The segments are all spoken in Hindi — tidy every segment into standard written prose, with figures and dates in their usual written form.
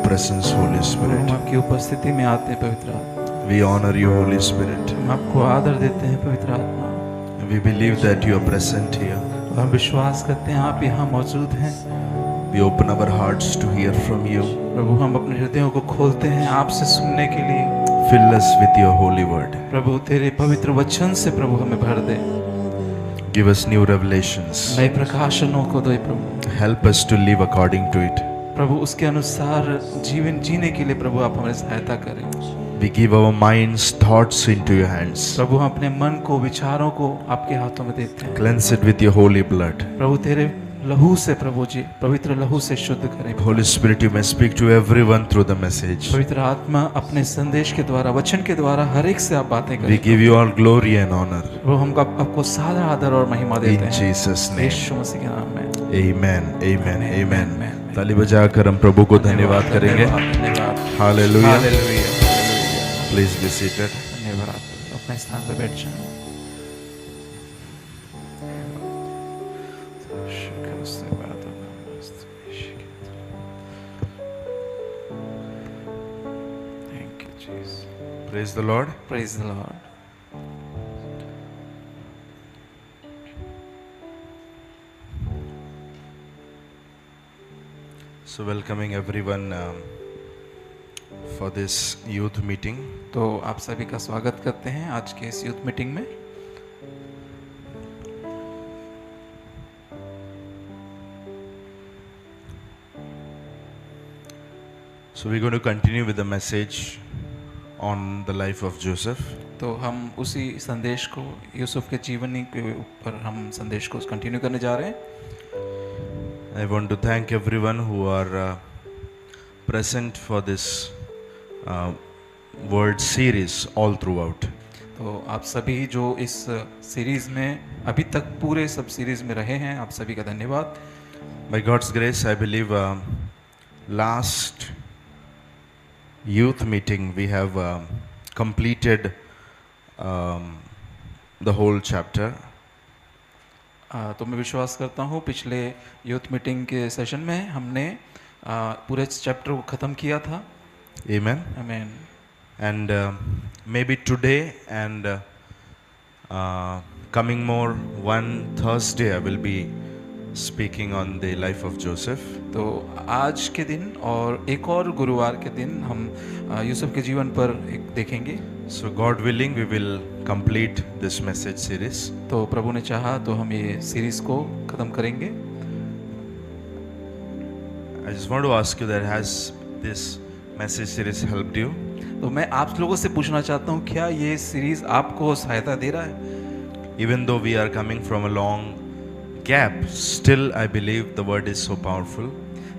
presence, Holy हम Spirit. आपकी उपस्थिति में आते हैं पवित्र आत्मा। We honor you, Holy Spirit. हम आपको आदर देते हैं पवित्र आत्मा। We believe that you are present here. और हम विश्वास करते हैं आप यहाँ मौजूद हैं। We open our hearts to hear from you. प्रभु हम अपने हृदयों को खोलते हैं आपसे सुनने के लिए। Fill us with your holy word. प्रभु तेरे पवित्र वचन से प्रभु हमें भर दे। Give us new revelations. नए प्रकाशनों को दे प्रभु। Help us to live according to it. प्रभु उसके अनुसार जीवन जीने के लिए प्रभु आप हमारी सहायता करें। We give our minds, thoughts into your hands. प्रभु हम अपने मन को विचारों को आपके हाथों में देते हैं। Cleanse it with your holy blood. प्रभु तेरे लहू से प्रभु जी पवित्र लहू से शुद्ध करें। Holy Spirit, you may speak to everyone through the message. पवित्र आत्मा अपने संदेश के द्वारा वचन के द्वारा हर एक से आप बातें करें। We give you all glory and honor. प्रभु हम आपको सारा आदर और महिमा देते In हैं Jesus' name. यीशु मसीह के नाम में। Amen. Amen. Amen. Amen. ताली बजाकर हम प्रभु को धन्यवाद करेंगे। धन्यवाद। Hallelujah. Hallelujah. Please be seated. धन्यवाद। अपने स्थान पर बैठ जाएं। Thank you, Jesus. Praise the Lord. Praise the Lord. So welcoming everyone for this youth meeting. तो आप सभी का स्वागत करते हैं आज के इस यूथ मीटिंग में। So we're going to continue with the message on the life of Joseph. तो हम उसी संदेश को यूसुफ के जीवनी के ऊपर हम संदेश को कंटिन्यू करने जा रहे हैं। I want to thank everyone who are present for this word series all throughout. तो आप सभी जो इस सीरीज में अभी तक पूरे सब सीरीज में रहे हैं आप सभी का धन्यवाद। By God's grace, I believe last youth meeting we have completed the whole chapter. तो मैं विश्वास करता हूँ पिछले यूथ मीटिंग के सेशन में हमने पूरे चैप्टर को ख़त्म किया था। Amen. आमीन। And maybe today and coming more one Thursday I will be speaking on the life of Joseph. तो आज के दिन और एक और गुरुवार के दिन हम यूसुफ के जीवन पर एक देखेंगे। So God willing we will complete this message series. तो प्रभु ने चाहा तो हम ये सीरीज को ख़त्म करेंगे। I just want to ask you that has this message series helped you? तो मैं आप लोगों से पूछना चाहता हूँ क्या ये सीरीज आपको सहायता दे रहा है? Even though we are coming from a long gap, still I believe the word is so powerful.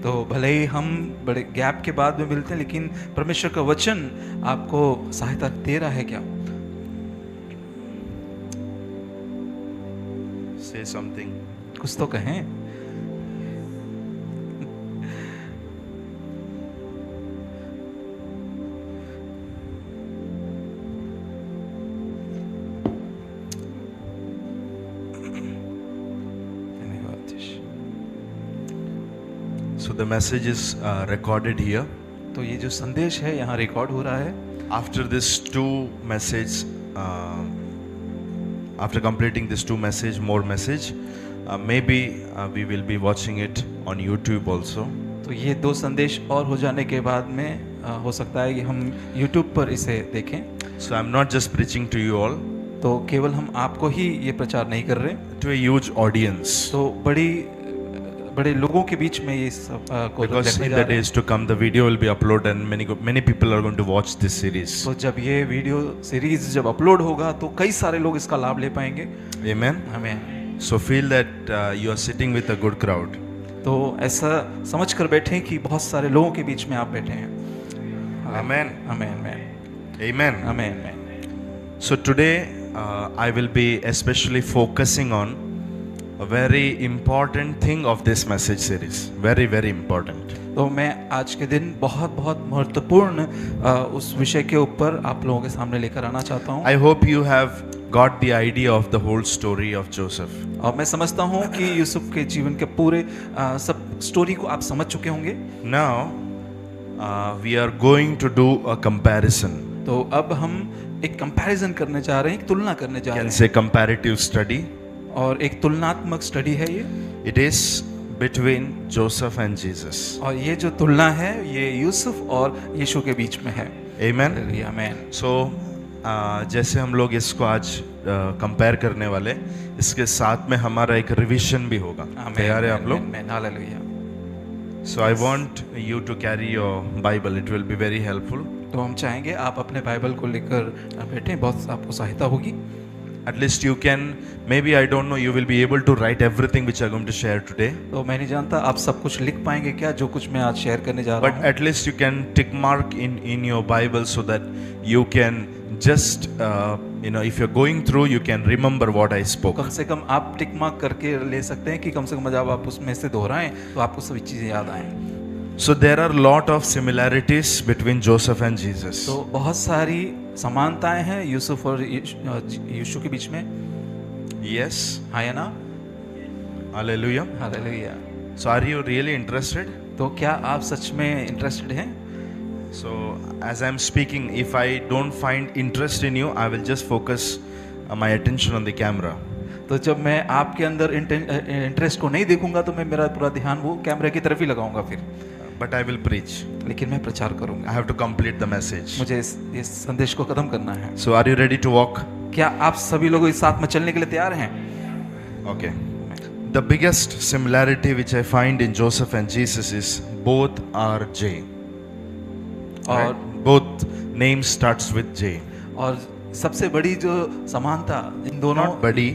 तो भले ही हम बड़े गैप के बाद में मिलते हैं लेकिन परमेश्वर का वचन आपको सहायता दे रहा है क्या? Say something. कुछ तो कहें। So the message is recorded here. तो ये जो संदेश है यहाँ रिकॉर्ड हो रहा है। After this two message, after completing this two message, more message, maybe we will be watching it on YouTube also. तो ये दो संदेश और हो जाने के बाद में हो सकता है कि हम YouTube पर इसे देखें। So I'm not just preaching to you all. तो केवल हम आपको ही ये प्रचार नहीं कर रहे, To a huge audience. तो बड़े लोगों के बीच में ये सब को Because देखने in जा the रहे हैं। days to come, the video will be uploaded and many people are going to watch this series. तो जब ये वीडियो सीरीज जब अपलोड होगा तो कई सारे लोग इसका लाभ ले पाएंगे। Amen. हमें So feel that you are sitting with a good crowd. तो ऐसा समझ कर बैठे कि बहुत सारे लोगों के बीच में आप बैठे हैं। Amen. आमीन आमीन Amen. आमीन आमीन। So today I will be especially focusing on a very important thing of this message series. Very, very important. तो मैं आज के दिन बहुत बहुत महत्वपूर्ण उस विषय के ऊपर आप लोगों के सामने लेकर आना चाहता हूँ। I hope you have got the idea of the whole story of Joseph. और मैं समझता हूँ कि यूसुफ के जीवन के पूरे सब स्टोरी को आप समझ चुके होंगे। Now, we are going to do a comparison. तो अब हम एक कंपैरिजन करने जा रहे हैं, एक तुलना करने जा You रहे can हैं, say comparative study. और एक तुलनात्मक स्टडी है ये। It is between Joseph and Jesus. और ये जो तुलना है ये यूसुफ और यीशु के बीच में है। Amen. आमेन। So जैसे हम लोग इसको आज कंपेयर करने वाले, इसके साथ में हमारा एक रिवीजन भी होगा। तैयार है आप लोग? आमेन, hallelujah. So I want you to carry your Bible. It will be very helpful. तो हम चाहेंगे आप अपने बाइबल को लेकर बैठें, बहुत आपको सहायता होगी। At least you can, maybe I don't know, you will be able to write everything which I'm going to share today. तो मैं नहीं जानता आप सब कुछ लिख पाएंगे क्या, जो कुछ मैं आज शेयर करने जा रहा But हूँ। at least you can tick mark in your Bible so that you can just, if you're going through, you can remember what I spoke. कम से कम आप टिक मार्क करके ले सकते हैं कि कम से कम जब आप उसमें से दोहराएं तो आपको सभी चीज़ें याद आएं। So there are lot of similarities between Joseph and Jesus. तो बहुत सारी समानताएं हैं यूसुफ और यीशु के बीच में। Yes. हाँ या ना? Hallelujah. Hallelujah. So are you really interested? तो क्या आप सच में इंटरेस्टेड हैं? So as I'm speaking, if I don't find interest in you, I will just focus my attention on the camera. तो जब मैं आपके अंदर इंटरेस्ट को नहीं देखूंगा तो मैं मेरा पूरा ध्यान वो कैमरे की तरफ ही लगाऊंगा फिर। But I will preach. लेकिन मैं प्रचार करूंगा। I have to complete the message. मुझे इस संदेश को खत्म करना है। So are you ready to walk? क्या आप सभी लोग इस साथ में चलने के लिए तैयार हैं? Okay. The biggest similarity which I find in Joseph and Jesus is both are J. और Right? Both names starts with J. और सबसे बड़ी जो समानता इन दोनों Not badi.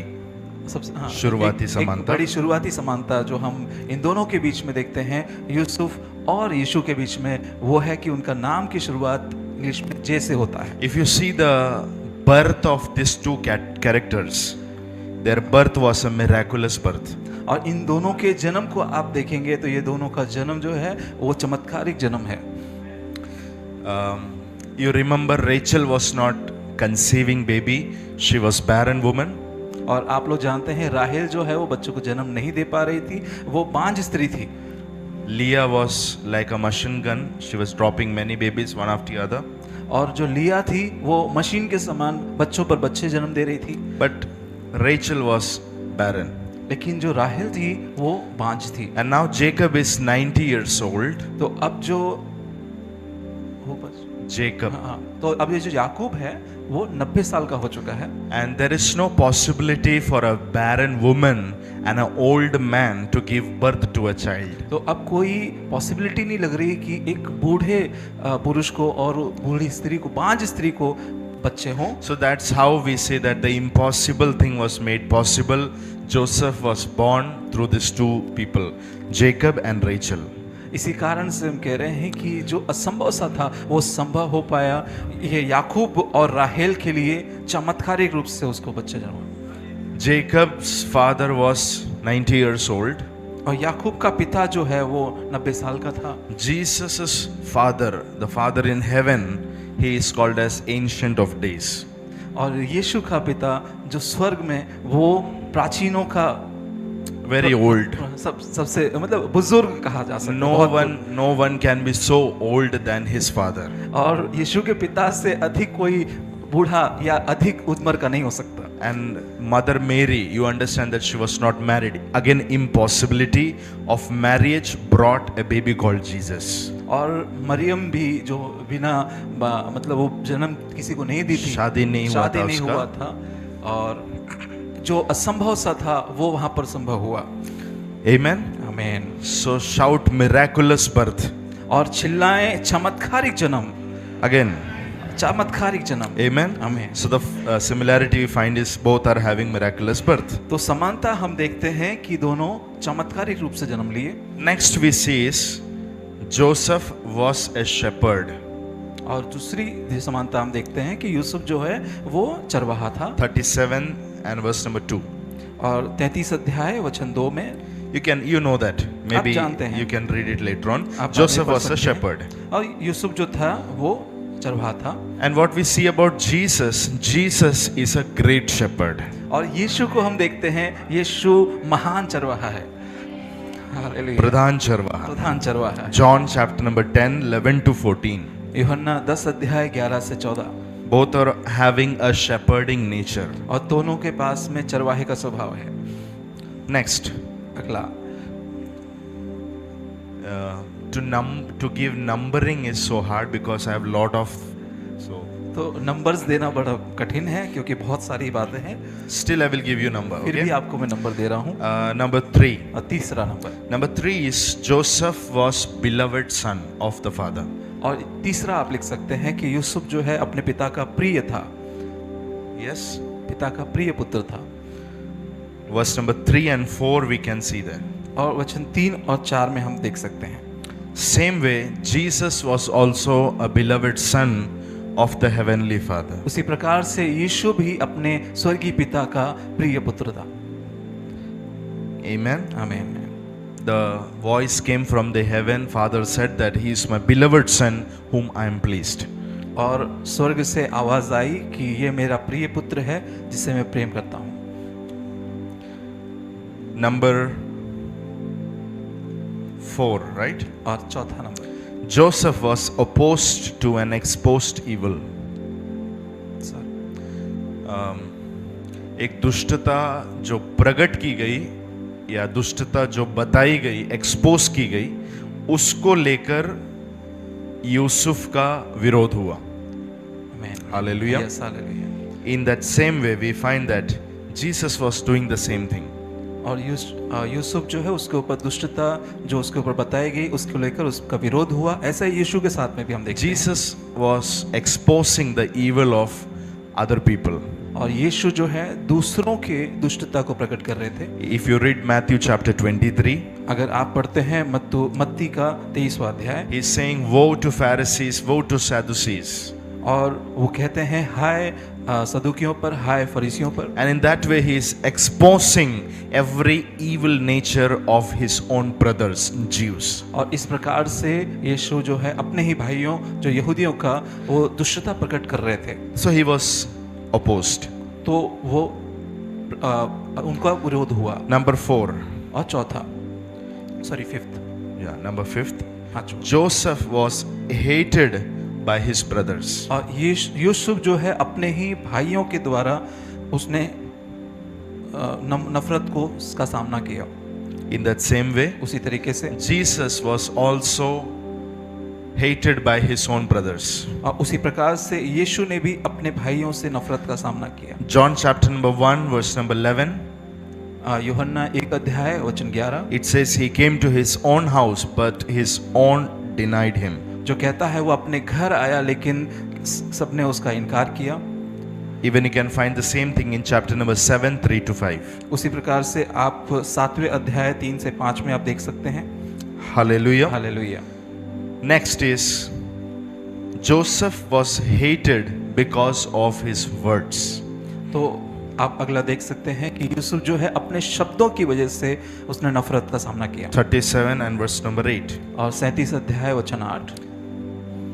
सबसे शुरुआती एक समानता। बड़ी शुरुआती समानता जो हम इन दोनों के बीच में देखते हैं यूसुफ और यीशु के बीच में, वो है कि उनका नाम की शुरुआत इंग्लिश में जे से होता है। If you see the birth of these two characters, their birth was a miraculous birth. और इन दोनों के जन्म को आप देखेंगे तो ये दोनों का जन्म जो है वो चमत्कारिक जन्म है। You remember Rachel was not conceiving baby, she was barren woman. और आप लोग जानते हैं राहेल जो है वो बच्चों को जन्म नहीं दे पा रही थी, वो बांझ स्त्री थी। Leah was like a machine gun, she was dropping many babies one after the other. और जो लिया थी वो मशीन के समान बच्चों पर बच्चे जन्म दे रही थी। But Rachel was barren. लेकिन जो राहेल थी वो बांझ थी। And now Jacob is 90 years old. तो अब जो Jacob. हाँ, तो अब ये जो याकूब है वो 90 साल का हो चुका है। And there is no possibility for a barren woman and an old man to give birth to a child. तो अब कोई पॉसिबिलिटी नहीं लग रही कि एक बूढ़े पुरुष को और बूढ़ी स्त्री को, बांझ स्त्री को बच्चे हों। So that's how we say that the impossible thing was made possible. Joseph was born through these two people, Jacob and Rachel. इसी कारण से हम कह रहे हैं कि जो असंभव सा था वो संभव हो पाया। ये याकूब और राहेल के लिए चमत्कारिक रूप से उसको बच्चे जन्मा। Jacob's father was 90 years old. और याकूब का पिता जो है वो 90 साल का था। Jesus' father, the father in heaven, he is called as Ancient of Days. और यीशु का पिता जो स्वर्ग में, वो प्राचीनों का Very old. सबसे मतलब बुजुर्ग कहा जा सकता है। No one can be so old than his father. और यीशु के पिता से अधिक कोई बूढ़ा या अधिक उम्र का नहीं हो सकता। And Mother Mary, you understand that she was not married. Again, impossibility of marriage brought a baby called Jesus. और मरियम भी जो बिना मतलब वो जन्म किसी को नहीं दी थी, शादी नहीं हुआ था और जो असंभव सा था वो वहां पर संभव हुआ। Amen. आमीन। So shout miraculous birth. और चिल्लाएं चमत्कारिक जन्म। Again. चमत्कारिक जन्म। Amen. आमीन। So the similarity we find is both are having miraculous birth. तो समानता हम देखते हैं कि दोनों चमत्कारिक रूप से जन्म लिए। Next we see is Joseph was a shepherd. और दूसरी समानता हम देखते हैं कि यूसुफ जो है वो चरवाहा था। 37 and verse number 2. और 33 अध्याय वचन 2 में you know that maybe you can read it later on. Joseph was a shepherd. और यूसुफ जो था वो चरवाहा था। And what we see about Jesus is a great shepherd. और यीशु को हम देखते हैं, यीशु महान चरवाहा है। हालेलुया। प्रधान चरवाहा। प्रधान चरवाहा है। John chapter number 10, 11 to 14. यूहन्ना 10 अध्याय 11 से 14। Both are having a shepherding nature. और दोनों के पास में चरवाहे का स्वभाव है। Next, अगला, to give numbering is so hard because I have lot of so तो नंबर्स देना बड़ा कठिन है क्योंकि बहुत सारी बातें हैं। still I will give you number. फिर भी Okay. आपको मैं नंबर दे रहा हूँ। Number 3. और तीसरा number, Number 3 is Joseph was beloved son of the father. और तीसरा आप लिख सकते हैं कि यूसुफ जो है अपने पिता का प्रिय था, Yes. पिता का प्रिय पुत्र था। Verse number 3 and 4 we can see there. और वचन 3 और 4 में हम देख सकते हैं। Same way, Jesus was also a beloved son of the heavenly Father. उसी प्रकार से यीशु भी अपने स्वर्गीय पिता का प्रिय पुत्र था। Amen. आमीन। The voice came from the heaven. Father said that he is my beloved son whom I am pleased. और स्वर्ग से आवाज आई कि ये मेरा प्रिय पुत्र है जिसे मैं प्रेम करता हूँ। Number 4, right? और चौथा number, Joseph was opposed to an exposed evil. एक दुष्टता जो प्रकट की गई या दुष्टता जो बताई गई, एक्सपोज की गई, उसको लेकर यूसुफ का विरोध हुआ। Hallelujah. Yes, hallelujah. In that same way we find that Jesus was doing the same thing. और यूसुफ जो है उसके ऊपर दुष्टता जो उसके ऊपर बताई गई उसको लेकर उसका विरोध हुआ। ऐसा ही यीशु के साथ में भी हम देखते हैं। Jesus was exposing the evil of other people. और यीशु जो है दूसरों के दुष्टता को प्रकट कर रहे थे। If you read Matthew chapter 23, अगर आप पढ़ते हैं मत्ती का 23वां अध्याय, he is saying, woe to Pharisees, woe to Sadducees. और वो कहते हैं हाय सदुकियों पर, हाय फरीसियों पर। And in that way he is exposing every evil nature of his own brothers, Jews. और इस प्रकार से यीशु जो है अपने ही भाइयों जो यहूदियों का वो दुष्टता प्रकट कर रहे थे। So he was opposed. तो वो उनका विरोध हुआ। Number 4. और चौथा, sorry 5th, Yeah, number 5th. हाँ, Joseph was hated by his brothers. और यूसुफ जो है अपने ही भाइयों के द्वारा उसने नफरत को का सामना किया। In that same way, उसी तरीके से Jesus was also hated by his own brothers. और उसी प्रकार से यीशु ने भी अपने भाइयों से नफरत का सामना किया। John chapter number 1 verse number 11. यूहन्ना 1 अध्याय वचन 11, It says he came to his own house but his own denied him. जो कहता है वो अपने घर आया लेकिन सबने उसका इनकार किया। Even you can find the same thing in chapter number 7, 3 to 5. उसी प्रकार से आप 7वें अध्याय 3 से 5 में आप देख सकते हैं। Hallelujah. Hallelujah. Next is Joseph was hated because of his words. तो आप अगला देख सकते हैं कि यूसुफ जो है अपने शब्दों की वजह से उसने नफरत का सामना किया। 37 and verse number 8. और 37 अध्याय वचन 8,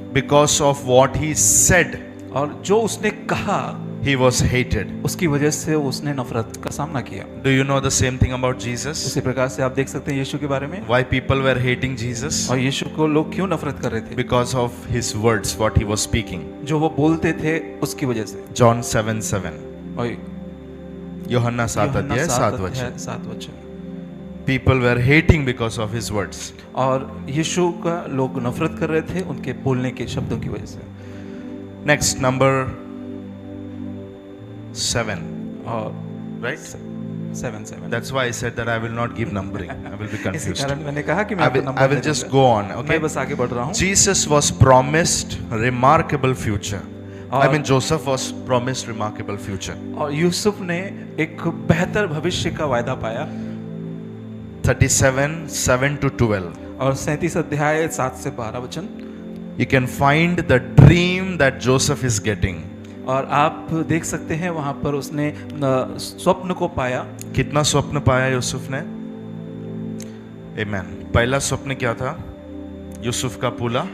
Because of what he said, और जो उसने कहा he was hated. उसकी वजह से उसने नफरत का सामना किया। Do you know the same thing about Jesus? उसी प्रकार से आप देख सकते हैं यीशु के बारे में। Why people were hating Jesus? और यीशु को लोग क्यों नफरत कर रहे थे? Because of his words, what he was speaking. जो वो बोलते थे उसकी वजह से। John 7:7. और यूहन्ना 7 अध्याय 7 7 वचन. 7 वचन। People were hating because of his words. और यीशु का लोग नफरत कर रहे थे उनके बोलने के शब्दों की वजह से। Next, number 7. और Right? 7। That's why I said that I will not give numbering. I will be इसी confused. कारण मैंने कहा कि मैं I आपको will, नंबर I will नहीं just दूंगा। go on. Okay. मैं बस आगे बढ़ रहा हूँ। Jesus was promised remarkable future. I और- mean, Joseph was promised remarkable future. और यूसुफ ने एक बेहतर भविष्य का वायदा पाया। 37, 7 to 12. और 37 अध्याय 7 से 12 वचन। You can find the dream that Joseph is getting. और आप देख सकते हैं वहां पर उसने स्वप्न को पाया। कितना स्वप्न पाया यूसुफ ने? Amen. पहला स्वप्न क्या था? यूसुफ का पूला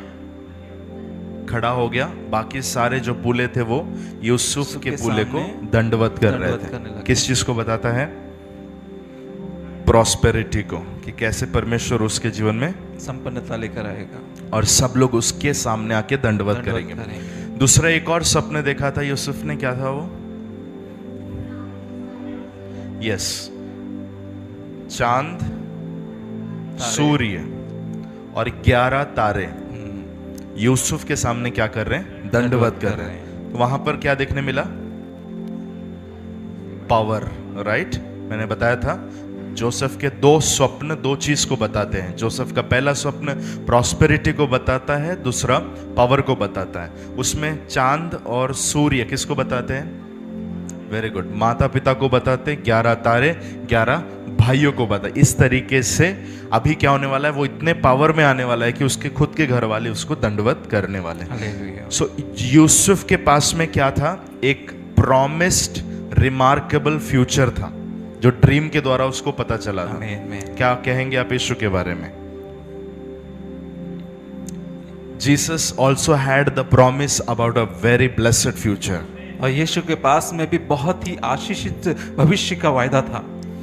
खड़ा हो गया, बाकी सारे जो पूले थे वो यूसुफ के पूले को सामने दंडवत कर रहे दंडवत करने थे। लगे। किस चीज को बताता है? प्रॉस्पेरिटी को, कि कैसे परमेश्वर उसके जीवन में संपन्नता लेकर आएगा, और सब लोग उसके सामने आके दंडवत करेंगे। दूसरा एक और सपने देखा था यूसुफ ने, क्या था वो? यस, चांद, सूर्य और 11 तारे यूसुफ के सामने क्या कर रहे हैं? दंडवत कर रहे हैं। तो वहां पर क्या देखने मिला? Power, right? मैंने बताया था जोसेफ के 2 स्वप्न 2 चीज को बताते हैं। जोसेफ का पहला स्वप्न प्रॉस्पेरिटी को बताता है, दूसरा पावर को बताता है। उसमें चांद और सूर्य किसको बताते हैं? वेरी गुड, माता पिता को बताते हैं। 11 तारे 11 भाइयों को बताते। इस तरीके से अभी क्या होने वाला है, वो इतने पावर में आने वाला है कि उसके खुद के घर वाले उसको दंडवत करने वाले हैं। सो यूसुफ के पास में क्या था? एक प्रॉमिस्ड रिमार्केबल फ्यूचर था, जो ड्रीम के द्वारा उसको पता चला था। क्या कहेंगे आप यीशु के बारे में? Jesus also had the promise about a very blessed future. और यीशु के पास में भी बहुत ही आशीषित भविष्य का वायदा था।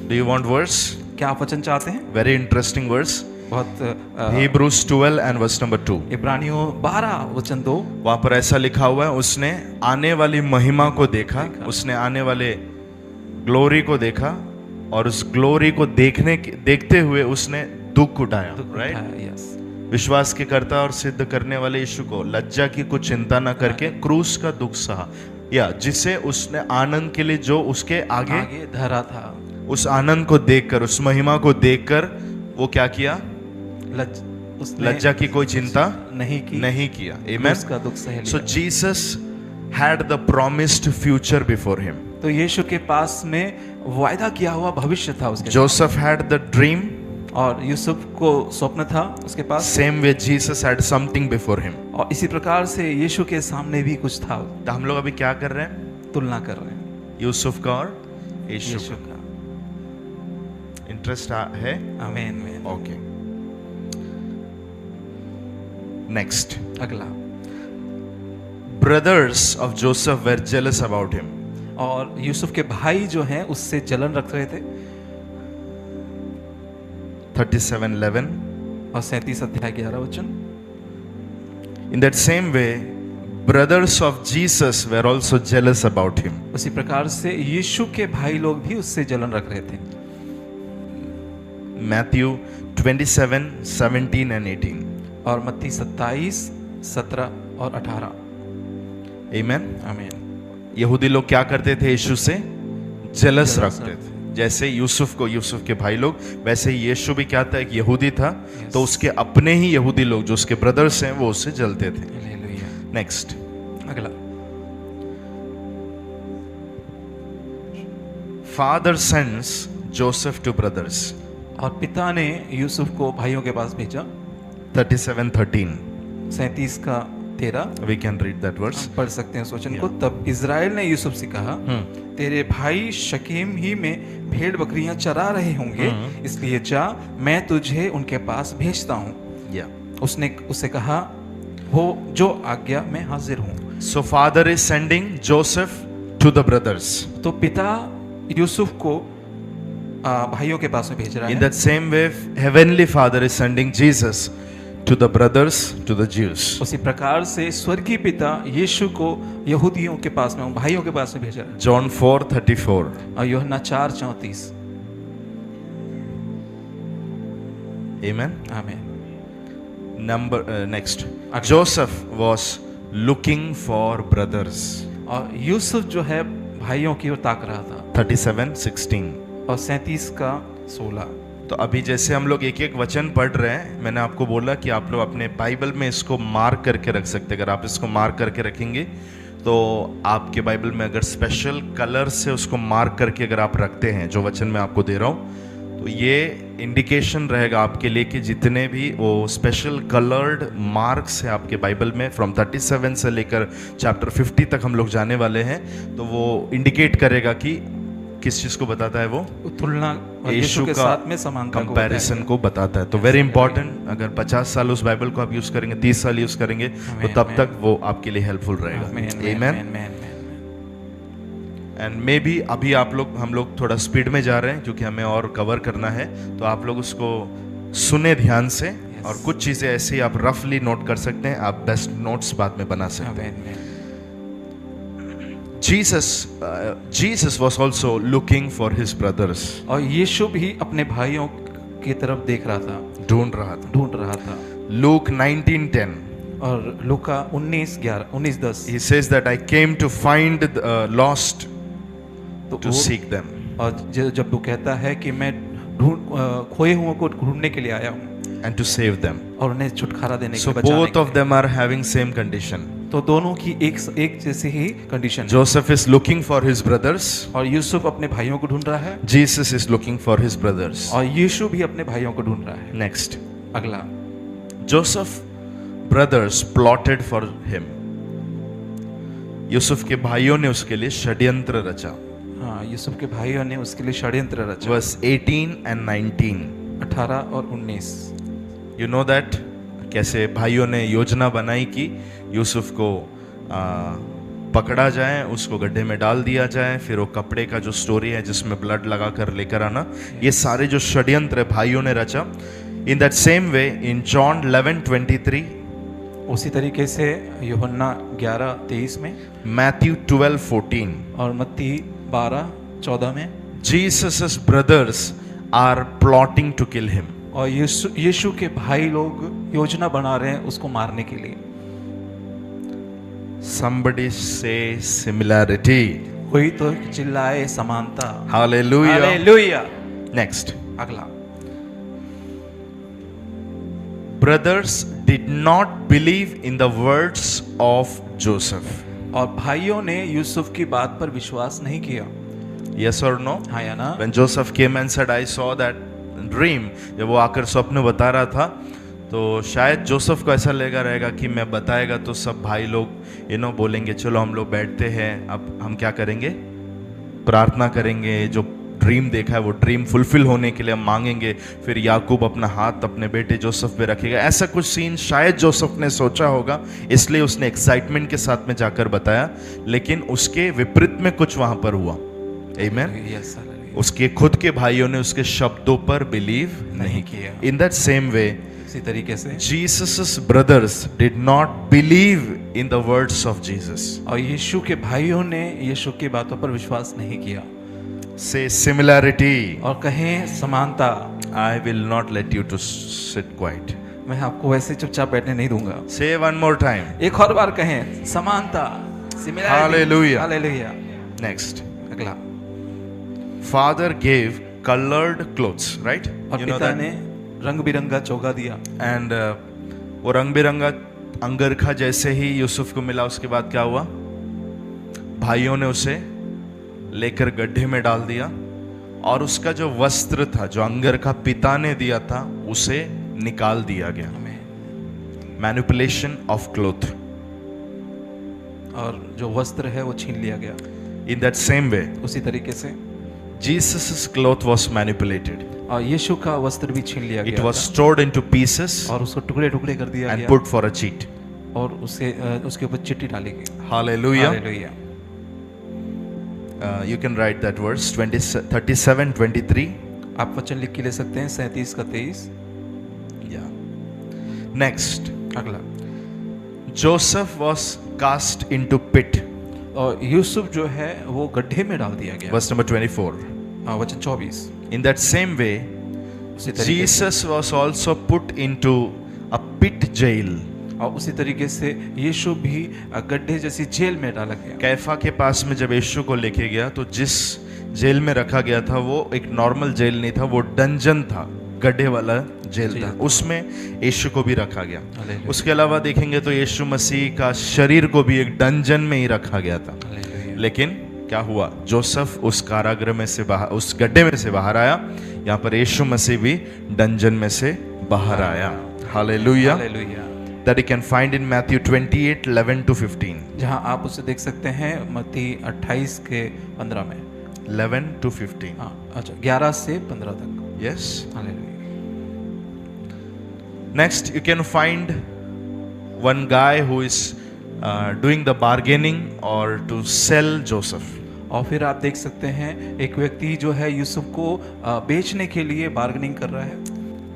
Do you want verse? क्या आप वचन चाहते हैं? वेरी इंटरेस्टिंग वर्स, बहुत Hebrews 12 and verse number 2। इब्रानियों 12 वचन 2। वहां पर ऐसा लिखा हुआ है, उसने आने वाली महिमा को देखा, उसने आने वाले ग्लोरी को देखा, और उस ग्लोरी को देखते हुए उसने दुख उठाया, राइट? विश्वास के कर्ता और सिद्ध करने वाले यीशु को लज्जा की कुछ चिंता न करके क्रूस का दुख सहा, या जिसे उसने आनंद के लिए जो उसके आगे धरा था, उस आनंद को देखकर, उस महिमा को देखकर वो क्या किया? लज्जा की कोई चिंता नहीं किया। आमेन। उसका दुख सह लिया। So Jesus had the promised future before him. तो यीशु के पास में वायदा किया हुआ भविष्य था उसके। जोसेफ हैड द ड्रीम, और यूसुफ को स्वप्न था उसके पास। Same way Jesus had something before him. और इसी प्रकार से यीशु के सामने भी कुछ था। तो हम लोग अभी क्या कर रहे हैं? तुलना कर रहे हैं यूसुफ का और यीशु का। इंटरेस्ट है? आमीन। ओके, नेक्स्ट, अगला। Brothers of Joseph were jealous about him. और यूसुफ के भाई जो हैं उससे जलन रख रहे थे। 37:11 और 37 अध्याय 11 वचन। In that same way, brothers of Jesus were also jealous about him. उसी प्रकार से यीशु के भाई लोग भी उससे जलन रख रहे थे। Matthew 27:17 and 18. और मत्ती 27, 17 और 18। Amen. आमीन। यहूदी लोग क्या करते थे? यीशु से जेलस रखते थे। जैसे यूसुफ के भाई लोग, वैसे ही यीशु भी क्या था? एक यहूदी था, तो उसके अपने ही यहूदी लोग जो उसके ब्रदर्स हैं वो उससे जलते थे। नेक्स्ट, अगला। Father sends Joseph two brothers. और पिता ने यूसुफ को भाइयों के पास भेजा। 37:13। 37 का 13। We can read that verse. पढ़ सकते हैं उस वचन को। तब इज़राइल ने यूसुफ से कहा, तेरे भाई शकेम ही में भेड़ बकरियां चरा रहे होंगे, इसलिए जा, मैं तुझे उनके पास भेजता हूँ। उसने उससे कहा, हो जो आज्ञा मैं हाजिर हूँ। So father is sending Joseph to the brothers. तो पिता यूसुफ को भाइयों के पास में भेज रहा है। In that same way, heavenly father is sending Jesus to the brothers, to the Jews. उसी प्रकार से स्वर्गीय पिता यीशु को यहूदियों के पास में, भाइयों के पास में भेज रहा है। John 4:34. और यूहन्ना 4:34। Amen. आमीन। Next. Joseph was looking for brothers. और यूसुफ जो है भाइयों की ओर ताक रहा था। 37:16. और 37 का 16। तो अभी जैसे हम लोग एक एक वचन पढ़ रहे हैं, मैंने आपको बोला कि आप लोग अपने बाइबल में इसको मार्क करके रख सकते हैं। अगर आप इसको मार्क करके रखेंगे तो आपके बाइबल में अगर स्पेशल कलर से उसको मार्क करके अगर आप रखते हैं, जो वचन मैं आपको दे रहा हूँ, तो ये इंडिकेशन रहेगा आपके लिए कि जितने भी वो स्पेशल कलर्ड मार्क्स है आपके बाइबल में, फ्रॉम 37 से लेकर चैप्टर 50 तक हम लोग जाने वाले हैं, तो वो इंडिकेट करेगा कि किस चीज को बताता है? वो तुलना यीशु के का साथ में समानता कंपैरिजन को बताता है। तो वेरी इंपॉर्टेंट, अगर 50 साल उस बाइबल को आप यूज करेंगे, 30 साल यूज करेंगे, तो तब तक वो आपके लिए हेल्पफुल रहेगा। आमीन। एंड मे बी अभी हम लोग थोड़ा स्पीड में जा रहे हैं क्योंकि हमें और कवर करना है, तो आप लोग उसको सुने ध्यान से। और कुछ चीज़ें ऐसी आप रफली नोट कर सकते हैं, आप बेस्ट नोट्स बाद में बना सकते हैं। Jesus was also looking for his brothers. और यीशु भी अपने भाइयों की तरफ देख रहा था, ढूंढ रहा था। Luke 19:10. और लूका 19:10 He says that I came to find the lost, to seek them. और जब वो कहता है कि मैं खोए हुओं को ढूंढने के लिए आया हूँ And to save them. और उन्हें छुटकारा देने So के लिए, both of them are having same condition. तो दोनों की एक जैसी ही कंडीशन है। Joseph is looking for his brothers. और यूसुफ अपने भाइयों को ढूंढ रहा है, Jesus is looking for his brothers. और यीशु भी अपने भाइयों को ढूंढ रहा है। Next, अगला, Joseph brothers plotted for him. Yusuf के भाइयों ने उसके लिए षड्यंत्र रचा। हाँ, यूसुफ के भाइयों ने उसके लिए षड्यंत्र रचा। Verse 18 and 19. 18 और 19। You know that कैसे भाइयों ने योजना बनाई कि यूसुफ को पकड़ा जाए, उसको गड्ढे में डाल दिया जाए, फिर वो कपड़े का जो स्टोरी है जिसमें ब्लड लगा कर लेकर आना, ये सारे जो षड्यंत्र है भाइयों ने रचा। In that same way in John 11:23, उसी तरीके से यूहन्ना 11:23 में, मैथ्यू 12:14, और मत्ती 12:14 में, Jesus brothers are plotting to kill him. और यीशु के भाई लोग योजना बना रहे हैं उसको मारने के लिए। Somebody say similarity. कोई तो चिल्लाए समानता। Hallelujah. हालेलुया। Next. अगला, Brothers did not believe in the words of Joseph. और भाइयों ने यूसुफ की बात पर विश्वास नहीं किया। Yes or no? हाँ या ना? When Joseph came and said, I saw that dream, जब वो आकर स्वप्न बता रहा था, तो शायद जोसेफ को ऐसा रहेगा कि मैं बताएगा तो सब भाई लोग बोलेंगे चलो हम लोग बैठते हैं, अब हम क्या करेंगे, प्रार्थना करेंगे, जो ड्रीम देखा है वो ड्रीम फुलफिल होने के लिए हम मांगेंगे, फिर याकूब अपना हाथ अपने बेटे जोसेफ पे रखेगा। ऐसा कुछ सीन शायद जोसेफ ने सोचा होगा, इसलिए उसने एक्साइटमेंट के साथ में जाकर बताया, लेकिन उसके विपरीत में कुछ वहां पर हुआ। आमेन। उसके खुद के भाइयों ने उसके शब्दों पर बिलीव नहीं किया। इन दैट सेम वे, इसी तरीके से Jesus brothers did not believe in the words of Jesus, और यीशु के भाइयों ने यीशु की बातों पर विश्वास नहीं किया। से सिमिलैरिटी, और कहें समानता। I will not let you to sit quiet, मैं आपको वैसे चुपचाप बैठने नहीं दूंगा। से वन मोर टाइम, एक और बार कहें समानता, सिमिलैरिटी। हालेलुया। हालेलुया। नेक्स्ट, अगला, father gave coloured clothes, right? और पिता ने रंग बिरंगा चोगा दिया। एंड वो रंग बिरंगा अंगरखा जैसे ही यूसुफ को मिला, उसके बाद क्या हुआ, भाइयों ने उसे लेकर गड्ढे में डाल दिया, और उसका जो वस्त्र था, जो अंगरखा पिता ने दिया था, उसे निकाल दिया गया। मैनिपुलेशन ऑफ क्लोथ, और जो वस्त्र है वो छीन लिया गया। इन दैट सेम वे, उसी तरीके से जीसस क्लोथ वॉज मैनिपुलेटेड, और यीशु का वस्त्र भी छीन लिया गया। It was stored into pieces, और उसको टुकड़े टुकड़े कर दिया एंड गया, पुट फॉर अ चीट, और उसके ऊपर चिट्ठी डाली गई। Hallelujah. Hallelujah. You can write that verse 37:23. आप वचन लिख के ले सकते हैं 37 का 23। Yeah. Next, अगला, Joseph was cast into pit. और यूसुफ जो है वो गड्ढे में डाल दिया गया। Verse number 24. वचन 24। In that same way, Jesus was also put into a pit jail. और उसी तरीके से यीशु भी गड्ढे जैसी जेल में डाला गया। कैफा के पास में जब यीशु को लेके गया, तो जिस जेल में रखा गया था वो एक नॉर्मल जेल नहीं था, वो डंजन था, गड्ढे वाला जेल था, उसमें यीशु को भी रखा गया। उसके अलावा देखेंगे तो यीशु मसीह का शरीर को भी एक डंजन में ही रखा गया था। लेकिन क्या हुआ, जोसेफ उस कारागृह में से बाहर, उस गड्ढे में से बाहर आया, यहाँ पर यीशु मसीह भी डंजन में से बाहर आया। Hallelujah. That you can find in Matthew 28:11-15. जहां आप उसे देख सकते हैं मत्ती 28 के 15 में। 11-15. हाँ, अच्छा, 11 से 15 तक। Yes. Hallelujah. Next, you can find one guy who is doing the bargaining or to sell Joseph. और फिर आप देख सकते हैं एक व्यक्ति जो है यूसुफ को बेचने के लिए बार्गेनिंग कर रहा है।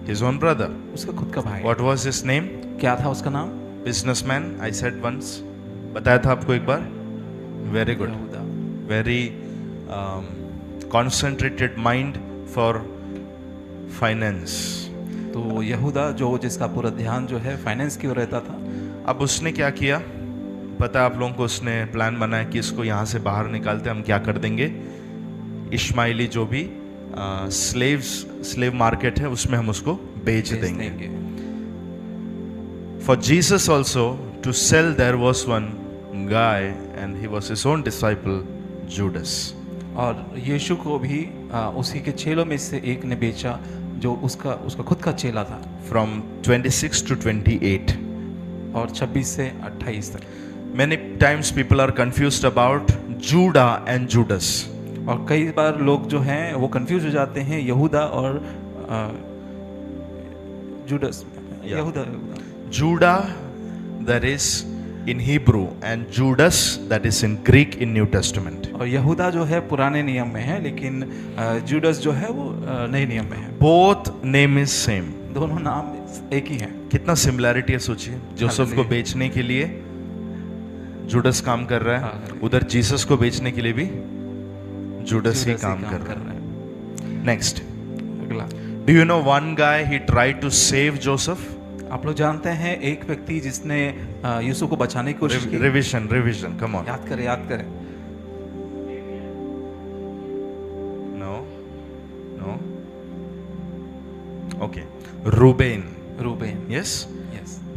His own brother. उसका खुद का भाई। What was his name? क्या था उसका नाम? Businessman. I said once. बताया था आपको एक बार. Very good. यहूदा। Very concentrated mind for finance. तो यहूदा जो जिसका पूरा ध्यान जो है फाइनेंस की ओर रहता था। अब उसने क्या किया पता है आप लोगों को? उसने प्लान बनाया कि इसको यहाँ से बाहर निकालते हम क्या कर देंगे, इश्माइली जो भी स्लेव मार्केट है उसमें हम उसको बेच देंगे। For Jesus also to sell there was one guy and he was his own disciple Judas. और यीशु को भी उसी के चेलों में से एक ने बेचा जो उसका खुद का चेला था। फ्रॉम 26 to 28 और 26 से 28 तक। Many times people are confused about Judah and Judas. और कई बार लोग जो हैं वो कंफ्यूज हो जाते हैं यहूदा और जुडस। यहूदा Judah that is in Hebrew and Judas that is in Greek in New Testament. और यहूदा जो है पुराने नियम में है लेकिन जुडस जो है वो नए नियम में है। Both name is same. दोनों नाम एक ही हैं। कितना सिमिलैरिटी है सोचिए। जोसेफ को बेचने के लिए जुडस काम कर रहा है, उधर जीसस को बेचने के लिए भी जुडस ही काम कर रहा है। नेक्स्ट अगला। Do you know one guy he tried to save Joseph? आप लोग जानते हैं एक व्यक्ति जिसने यूसुफ को बचाने की कोशिश की। Revision come on. याद करें। No okay. Reuben. Yes.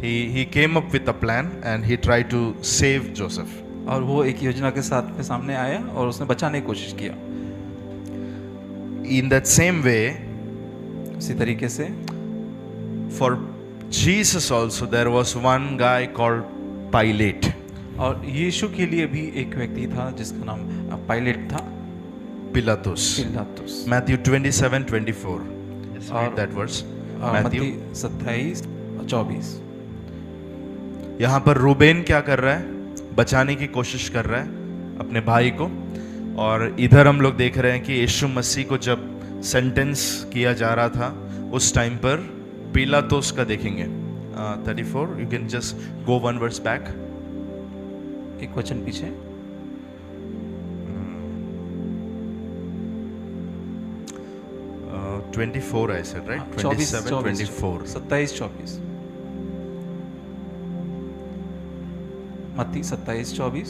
He came up with a plan and he tried to save Joseph. और वो एक योजना के साथ में सामने आया और उसने बचाने की कोशिश किया। In that same way, इसी तरीके से for Jesus also there was one guy called Pilate. और यीशु के लिए भी एक व्यक्ति था जिसका नाम पाइलेट था। Pilatus. Matthew 27:24. Let's read that verse. मत्ती 27:24। यहाँ पर रूबेन क्या कर रहा है? बचाने की कोशिश कर रहा है अपने भाई को। और इधर हम लोग देख रहे हैं कि यीशु मसीह को जब सेंटेंस किया जा रहा था उस टाइम पर पिलातुस का देखेंगे 34। You can just go one verse back. एक वचन पीछे। 24 I said, right? 27, 24. 27-24। मत्ती 27-24।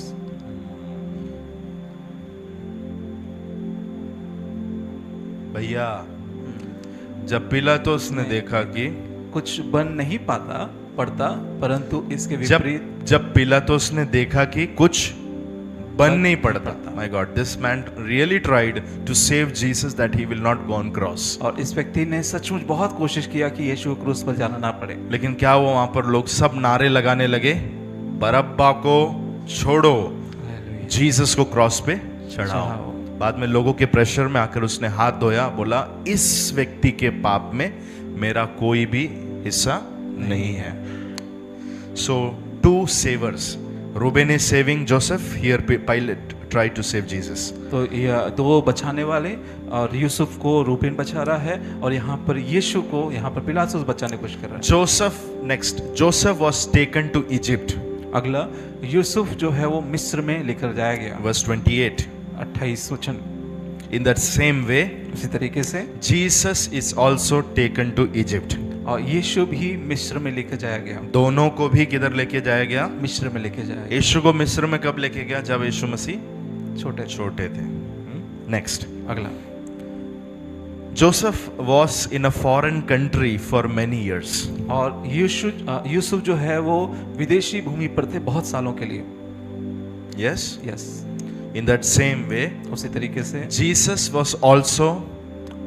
भैया जब पिलातुस ने देखा कि कुछ बन नहीं पड़ता परंतु इसके विपरीत जब पिलातुस ने देखा कि कुछ बन नहीं पड़ता। My God, this man really tried to save Jesus that he will not go on cross. और इस व्यक्ति ने सचमुच बहुत कोशिश किया कि यीशु को क्रूस पर जाना ना पड़े। लेकिन क्या वो वहां पर लोग सब नारे लगाने लगे, बरअब्बा को छोड़ो, जीसस को क्रॉस पे चढ़ाओ। बाद में लोगों के प्रेशर में आकर उसने हाथ धोया, बोला इस व्यक्ति के पाप में मेरा कोई भी हिस्सा नहीं है। So two savers. Reuben is saving Joseph. Here Pilate tried to save Jesus. तो ये दो बचाने वाले और यूसुफ को रूबेन बचा रहा है और यहाँ पर यीशु को यहाँ पर पिलातुस बचाने की कोशिश कर रहा है। Joseph next. Joseph was taken to Egypt. अगला यूसुफ जो है वो मिस्र में लेकर जाया गया। Verse 28. 28 वचन। In that same way, इसी तरीके से Jesus is also taken to Egypt. और यीशु भी मिस्र में लेकर जाया गया। दोनों को भी किधर लेके जाया गया? मिस्र में लेके जाया गया। यीशु को मिस्र में कब लेके गया? जब यीशु मसीह छोटे थे। नेक्स्ट अगला। Joseph was in a foreign country for many years. और यूसुफ जो है वो विदेशी भूमि पर थे बहुत सालों के लिए। Yes in that same way उसी तरीके से Jesus was also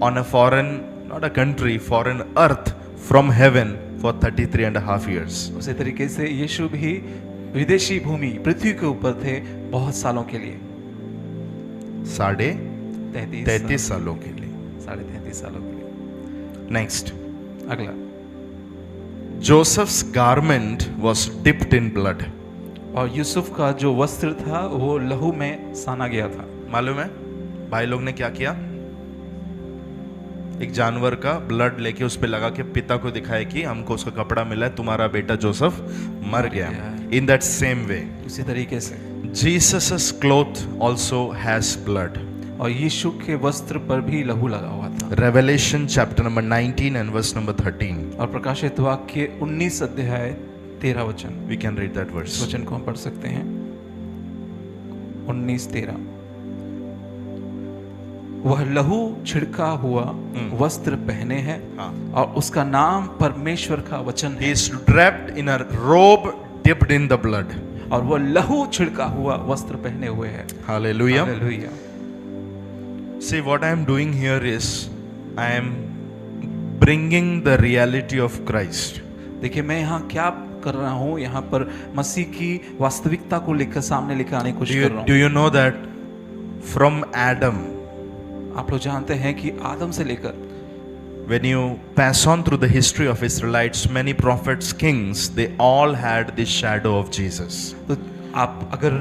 on a foreign, not a country, foreign earth from heaven for 33.5 years. उसी तरीके से यीशु भी विदेशी भूमि पृथ्वी के ऊपर थे बहुत सालों के लिए। 33 सालों के लिए। 33 सालों के लिए। नेक्स्ट अगला। Joseph's garment was dipped in blood. और यूसुफ का जो वस्त्र था वो लहू में साना गया था, मालूम है भाई लोग ने क्या किया? एक जानवर का ब्लड लेके उस पे लगा के पिता को दिखाया कि हमको उसका कपड़ा मिला है, तुम्हारा बेटा जोसेफ मर गया। इन दैट सेम वे उसी तरीके से Jesus cloth also has blood. और यीशु के वस्त्र पर भी लहू लगा हुआ था। Revelation chapter number 19 and verse number 13। और प्रकाशित वाक्य 19 अध्याय 13 वचन, we can read that verse. इस वचन को हम पढ़ सकते हैं। 19:13, वह लहू छिड़का हुआ वस्त्र पहने है और उसका नाम परमेश्वर का वचन He है, is wrapped in a robe dipped in the blood. और वह लहू छिड़का हुआ वस्त्र पहने हुए है। Hallelujah. Hallelujah. See, what I am doing here is I am bringing the reality of Christ. देखिए मैं यहाँ क्या कर रहा हूँ, यहाँ पर मसीह की वास्तविकता को लेकर सामने लेकर आने की कोशिश कर रहा Do हूँ। you know that from Adam, आप लोग जानते हैं कि आदम से लेकर when you pass on through the history of Israelites, many prophets, kings, they all had this shadow of Jesus. तो आप अगर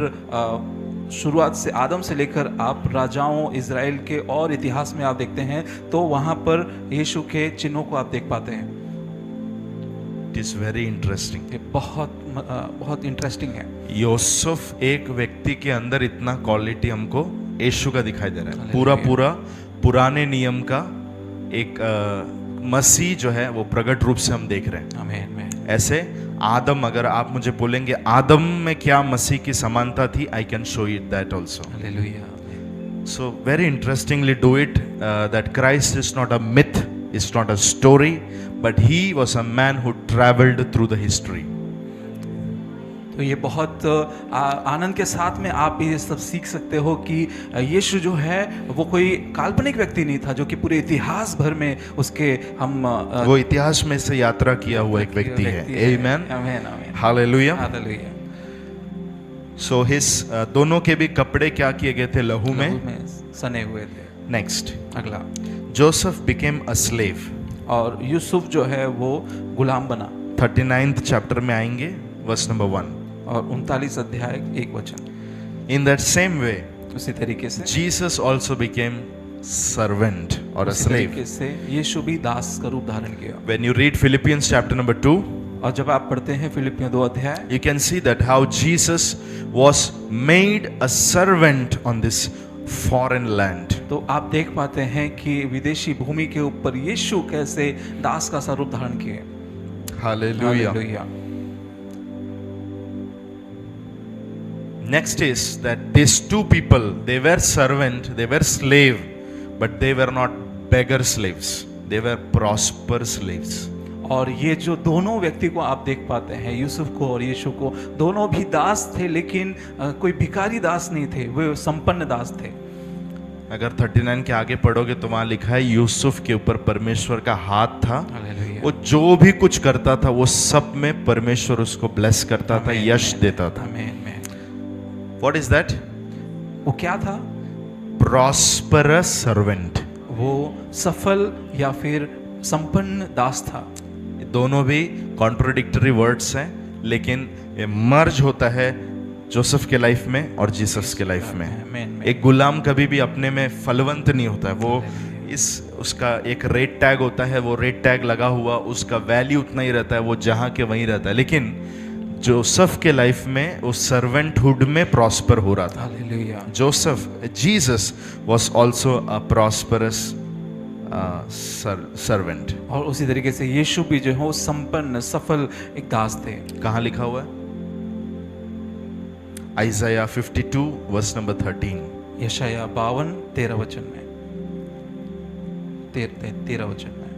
शुरुआत से आदम से लेकर आप राजाओं इज़राइल के और इतिहास में आप देखते हैं तो वहां पर यीशु के चिन्हों को आप देख पाते हैं। It is very interesting. ये बहुत इंटरेस्टिंग है। यूसुफ एक व्यक्ति के अंदर इतना क्वालिटी हमको यीशु का दिखाई दे रहा है। हालेलुया। पूरा पुराने नियम का एक मसीह जो है वो प्रकट रूप से हम देख रहे हैं। आमीन। ऐसे आदम, अगर आप मुझे बोलेंगे आदम में क्या मसीह की समानता थी, I can show it that also. Hallelujah. So very interestingly do it that Christ is not a myth, is not a story, but he was a man who travelled through the history. तो ये बहुत आनंद के साथ में आप ये सब सीख सकते हो कि यीशु जो है वो कोई काल्पनिक व्यक्ति नहीं था, जो कि पूरे इतिहास भर में उसके हम वो इतिहास में से यात्रा किया हुआ एक व्यक्ति है। आमेन, आमीन। हालेलुया। हालेलुया। सो हिस दोनों के भी कपड़े क्या किए गए थे? लहू में सने हुए थे। नेक्स्ट, अगला, जोसेफ बिकेम अ स्लेव। और यूसुफ जो है वो गुलाम बना। 39th चैप्टर में आएंगे, वर्स नंबर 1। और 39 अध्याय 1 वचन। In that same way, उसी तरीके से Jesus also became servant or a उसी slave. तरीके से यीशु भी दास का रूप धारण किया। When you read Philippians chapter number 2, और जब आप पढ़ते हैं फिलिपियों 2 अध्याय, you can see that how Jesus was made a servant on this foreign land. तो आप देख पाते हैं कि विदेशी भूमि के ऊपर यीशु कैसे दास का सा रूप धारण किए। Hallelujah. Hallelujah. Next is that these two people, they were servant, they were slave, but they were not beggar slaves. They were prosper slaves. और ये जो दोनों व्यक्ति को आप देख पाते हैं, यूसुफ को और यीशु को, दोनों भी दास थे, लेकिन कोई भिखारी दास नहीं थे, वे संपन्न दास थे। अगर 39 के आगे पढ़ोगे तो वहां लिखा है यूसुफ के ऊपर परमेश्वर का हाथ था। हालेलुया। वो जो भी कुछ करता था वो सब में परमेश्वर उसको ब्लेस करता था, आमीन, यश देता था। आमीन। What is that? वो क्या था? Prosperous servant. वो सफल या फिर संपन्न दास था। दोनों भी कॉन्ट्रोडिक्टरी वर्ड्स हैं, लेकिन ये मर्ज होता है जोसेफ के लाइफ में और जीसस के लाइफ में। आमीन। एक गुलाम कभी भी अपने में फलवंत नहीं होता है। वो उसका एक रेट टैग होता है, वो रेट टैग लगा हुआ, उसका वैल्यू उतना ही रहता है, वो जहाँ के वहीं रहता है। लेकिन जोसेफ के लाइफ में वो सर्वेंटहुड में प्रॉस्पर हो रहा था। Hallelujah. Jesus was also a prosperous servant. और उसी तरीके से यीशु भी जो है वो संपन्न सफल एक दास थे। कहाँ लिखा हुआ है? Isaiah 52 verse number 13. यशाया 52 13 वचन में, 13 वचन में।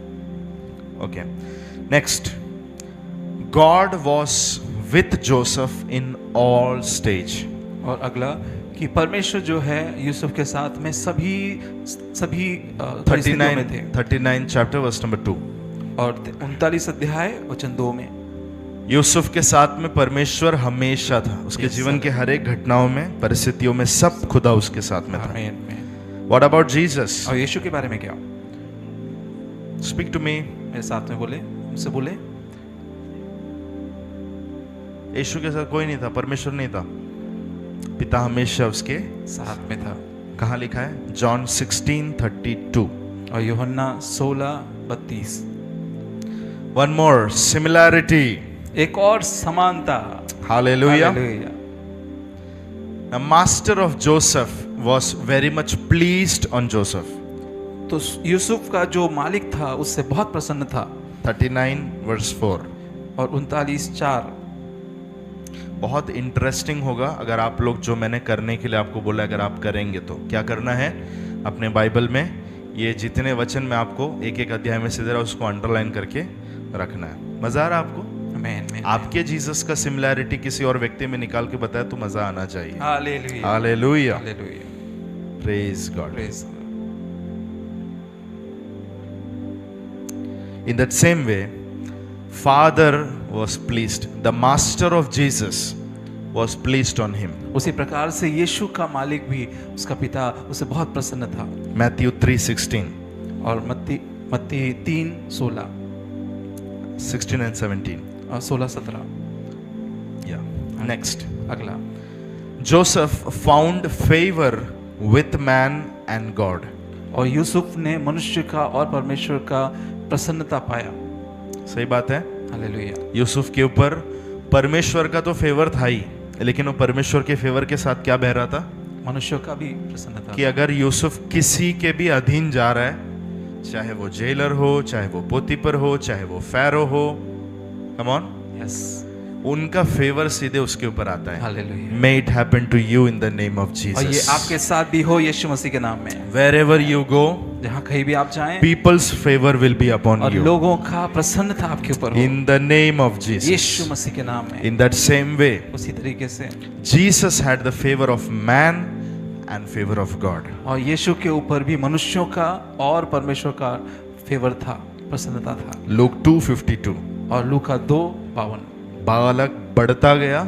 Okay. Next, God was with Joseph in all stage. और अगला कि परमेश्वर जो है यूसुफ के साथ में सभी परिस्थितियों में थे। 39 chapter verse number 2. और 39 अध्याय वचन 2 में यूसुफ के साथ में परमेश्वर हमेशा था। उसके जीवन के हर एक घटनाओं में, परिस्थितियों में, सब खुदा उसके साथ में था। आमीन। What about Jesus? और यीशु के बारे में क्या? Speak to me. मेरे साथ में बोले, मुझसे बोले। यीशु के साथ कोई नहीं था, परमेश्वर नहीं था, पिता हमेशा उसके साथ में था। कहाँ लिखा है? जॉन 16:32. और यूहन्ना 16:32. One more similarity. एक और समानता. Hallelujah. Hallelujah. The master of Joseph was very much pleased on Joseph. तो यूसुफ का जो मालिक था उससे बहुत प्रसन्न था. 39:4. और 39:4. बहुत इंटरेस्टिंग होगा अगर आप लोग जो मैंने करने के लिए आपको बोला अगर आप करेंगे तो क्या करना है. अपने बाइबल में ये जितने वचन मैं आपको एक एक अध्याय में से दे रहा हूं उसको अंडरलाइन करके रखना है. मजा आ रहा है आपको? आमीन. आपके जीसस का सिमिलैरिटी किसी और व्यक्ति में निकाल के बताया तो मजा आना चाहिए. Hallelujah. Hallelujah. Hallelujah. Praise God. Praise. In that same way, Father was pleased. The master of Jesus was pleased on him. उसी प्रकार से यीशु का मालिक भी उसका पिता उससे बहुत प्रसन्न था. Matthew 3:16. और मत्ती 3:16 16 and 17. और 16-17. Yeah. Next. अगला. Joseph found favor with man and God. और यूसुफ ने मनुष्य का और परमेश्वर का प्रसन्नता पाया. सही बात है. हालेलुया. यूसुफ के ऊपर परमेश्वर का तो फेवर था ही, लेकिन वो परमेश्वर के फेवर के साथ क्या बह रहा था? मनुष्य का भी प्रसन्नता. कि अगर यूसुफ किसी के भी अधीन जा रहा है, चाहे वो जेलर हो, चाहे वो पोतीपर हो, चाहे वो फैरो हो, कम ऑन, यस. उनका फेवर सीधे उसके ऊपर आता है. Hallelujah. May it happen to you in the name of और ये Jesus. आपके साथ भी हो यीशु मसीह के नाम में. Wherever you go, जहाँ कहीं भी आप जाएं, people's favor will be upon और you. लोगों का प्रसन्नता आपके ऊपर हो. In the name of Yeshu Jesus. मसीह के नाम में. In that same way, उसी तरीके से Jesus had the favor of man and favor of God. और यीशु के ऊपर भी मनुष्यों का और परमेश्वर का फेवर था, प्रसन्नता था. Luke 2:52. और लूका 2:52. बालक बढ़ता गया,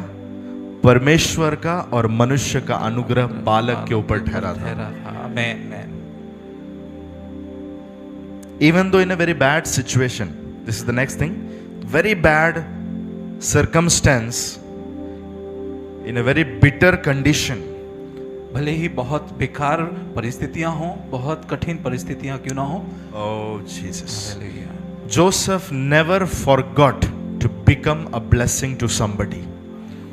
परमेश्वर का और मनुष्य का अनुग्रह बालक के ऊपर ठहरा था. आमीन. आमीन. Even though in a very bad situation, this is the next thing, very bad circumstance, in a very bitter condition, भले ही बहुत बेकार परिस्थितियां हों, बहुत कठिन परिस्थितियां क्यों ना हो. oh Jesus, hallelujah. Joseph never forgot to become a blessing to somebody.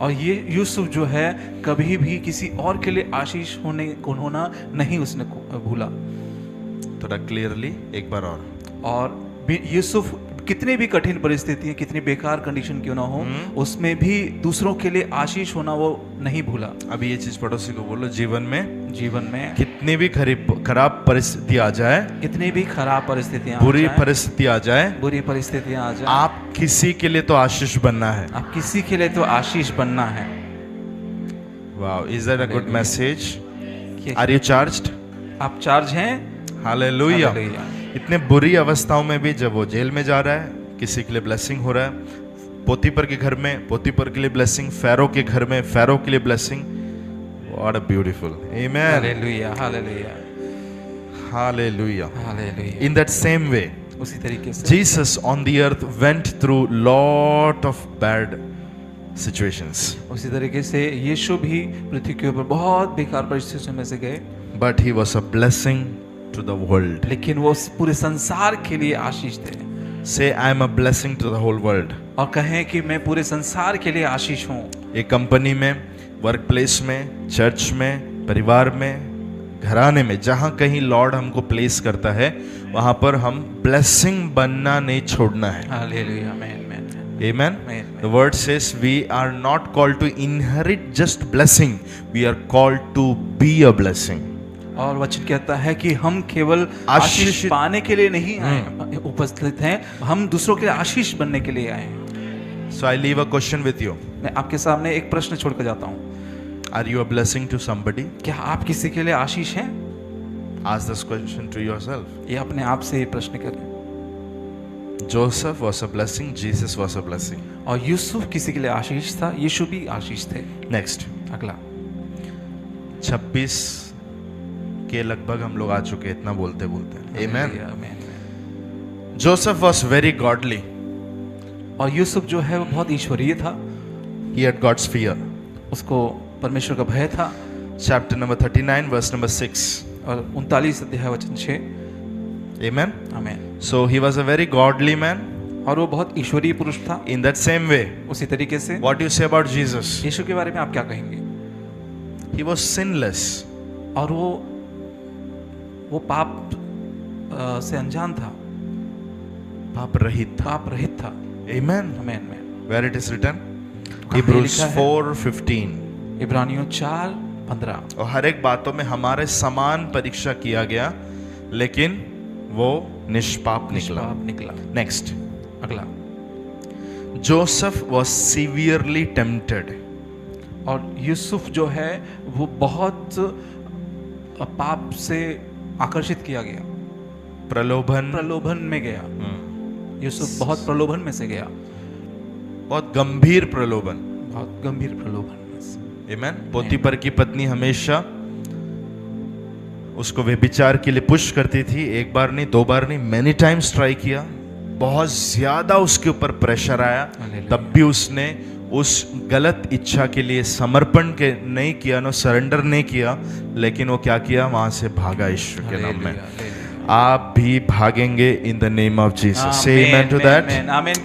और ये यूसुफ जो है कभी भी किसी और के लिए आशीष होना नहीं उसने भूला. थोड़ा क्लियरली एक बार और यूसुफ कितनी भी कठिन परिस्थितियां, कितनी बेकार कंडीशन क्यों ना हो, उसमें भी दूसरों के लिए आशीष होना वो नहीं भूला. अभी ये चीज पड़ोसी को बोलो, जीवन में कितनी भी खराब परिस्थिति आ जाए, कितनी भी खराब परिस्थितियां बुरी परिस्थिति आ जाए, बुरी परिस्थितियां आ जाए, आप किसी के लिए तो आशीष बनना है. आप किसी के लिए तो आशीष बनना है. Wow, is that a good message? ये- आर यू चार्ज्ड? आप चार्ज हैं. हालेलुया. हालेलुया. इतने बुरी अवस्थाओं में भी जब वो जेल में जा रहा है, किसी के लिए ब्लेसिंग हो रहा है. पोतीपर के घर में पोतीपर के लिए ब्लेसिंग, फैरो के घर में फैरो के लिए blessing. What a beautiful. Amen. Hallelujah. Hallelujah. Hallelujah. Hallelujah. In that same way, उसी तरीके से Jesus on the earth went through lot of bad situations, उसी तरीके से यीशु भी पृथ्वी के ऊपर बहुत बेकार परिस्थितियों में से गए, but he was a blessing to the world. लेकिन वो पूरे संसार के लिए आशीष थे. Say, I am a blessing to the whole world. और कहें कि मैं पूरे संसार के लिए आशीष हूँ. एक कंपनी में, वर्क प्लेस में, चर्च में, परिवार में, घराने में, जहाँ कहीं लॉर्ड हमको प्लेस करता है, वहाँ पर हम ब्लेसिंग बनना नहीं छोड़ना है. हालेलुया. आमीन. Amen. Amen. The word says we are not called to inherit just blessing. We are called to be a blessing. और वचन कहता है कि हम केवल आशीष पाने के लिए नहीं आए उपस्थित हैं, हम दूसरों के लिए आशीष बनने के लिए आए हैं. So I leave a question with you. मैं आपके सामने एक प्रश्न छोड़कर जाता हूँ. Are you a blessing to somebody? क्या आप किसी के लिए आशीष हैं? Ask this question to yourself. ये अपने आप से ये प्रश्न करें. Joseph was a blessing. Jesus was a blessing. और यूसुफ किसी के लिए आशीष था, यीशु भी आशीष थे. Next. अगला 26 के लगभग हम लोग आ चुके, इतना बोलते बोलते. Amen. आमीन. Joseph was very godly. और यूसुफ जो है वो बहुत ईश्वरीय था. He had God's fear. उसको परमेश्वर का भय था. chapter number 39, verse number 6. और 39 अध्याय वचन 6। Amen. आमीन। So he was a very godly man. और वो बहुत ईश्वरीय पुरुष था। In that same way, उसी तरीके से what do you say about Jesus? यीशु के बारे में आप क्या कहेंगे? He was sinless. और वो पाप से अनजान था, पाप रहित था। पाप रहित था। Amen. आमीन। Where it is written? कहाँ Hebrews लिखा है? 4:15. इब्रानियों 4:15। और हर एक बातों में हमारे समान परीक्षा किया गया, लेकिन वो निष्पाप निकला। निष्पाप निकला। नेक्स्ट, अगला, जोसेफ was severely tempted. और यूसुफ जो है वो बहुत पाप से आकर्षित किया गया, प्रलोभन में गया। यूसुफ बहुत प्रलोभन में से गया, बहुत गंभीर प्रलोभन, बहुत गंभीर प्रलोभन में से। आमेन। पोतीपर की पत्नी हमेशा उसको व्यभिचार के लिए पुश करती थी। एक बार नहीं, दो बार नहीं, मैनी टाइम्स ट्राई किया। बहुत ज्यादा उसके ऊपर प्रेशर आया, तब भी उसने उस गलत इच्छा के लिए समर्पण के नहीं किया, नो सरेंडर नहीं किया, लेकिन वो क्या किया, वहां से भागा ईश्वर के नाम में। आप भी भागेंगे in the name of Jesus. से आमेन टू दैट।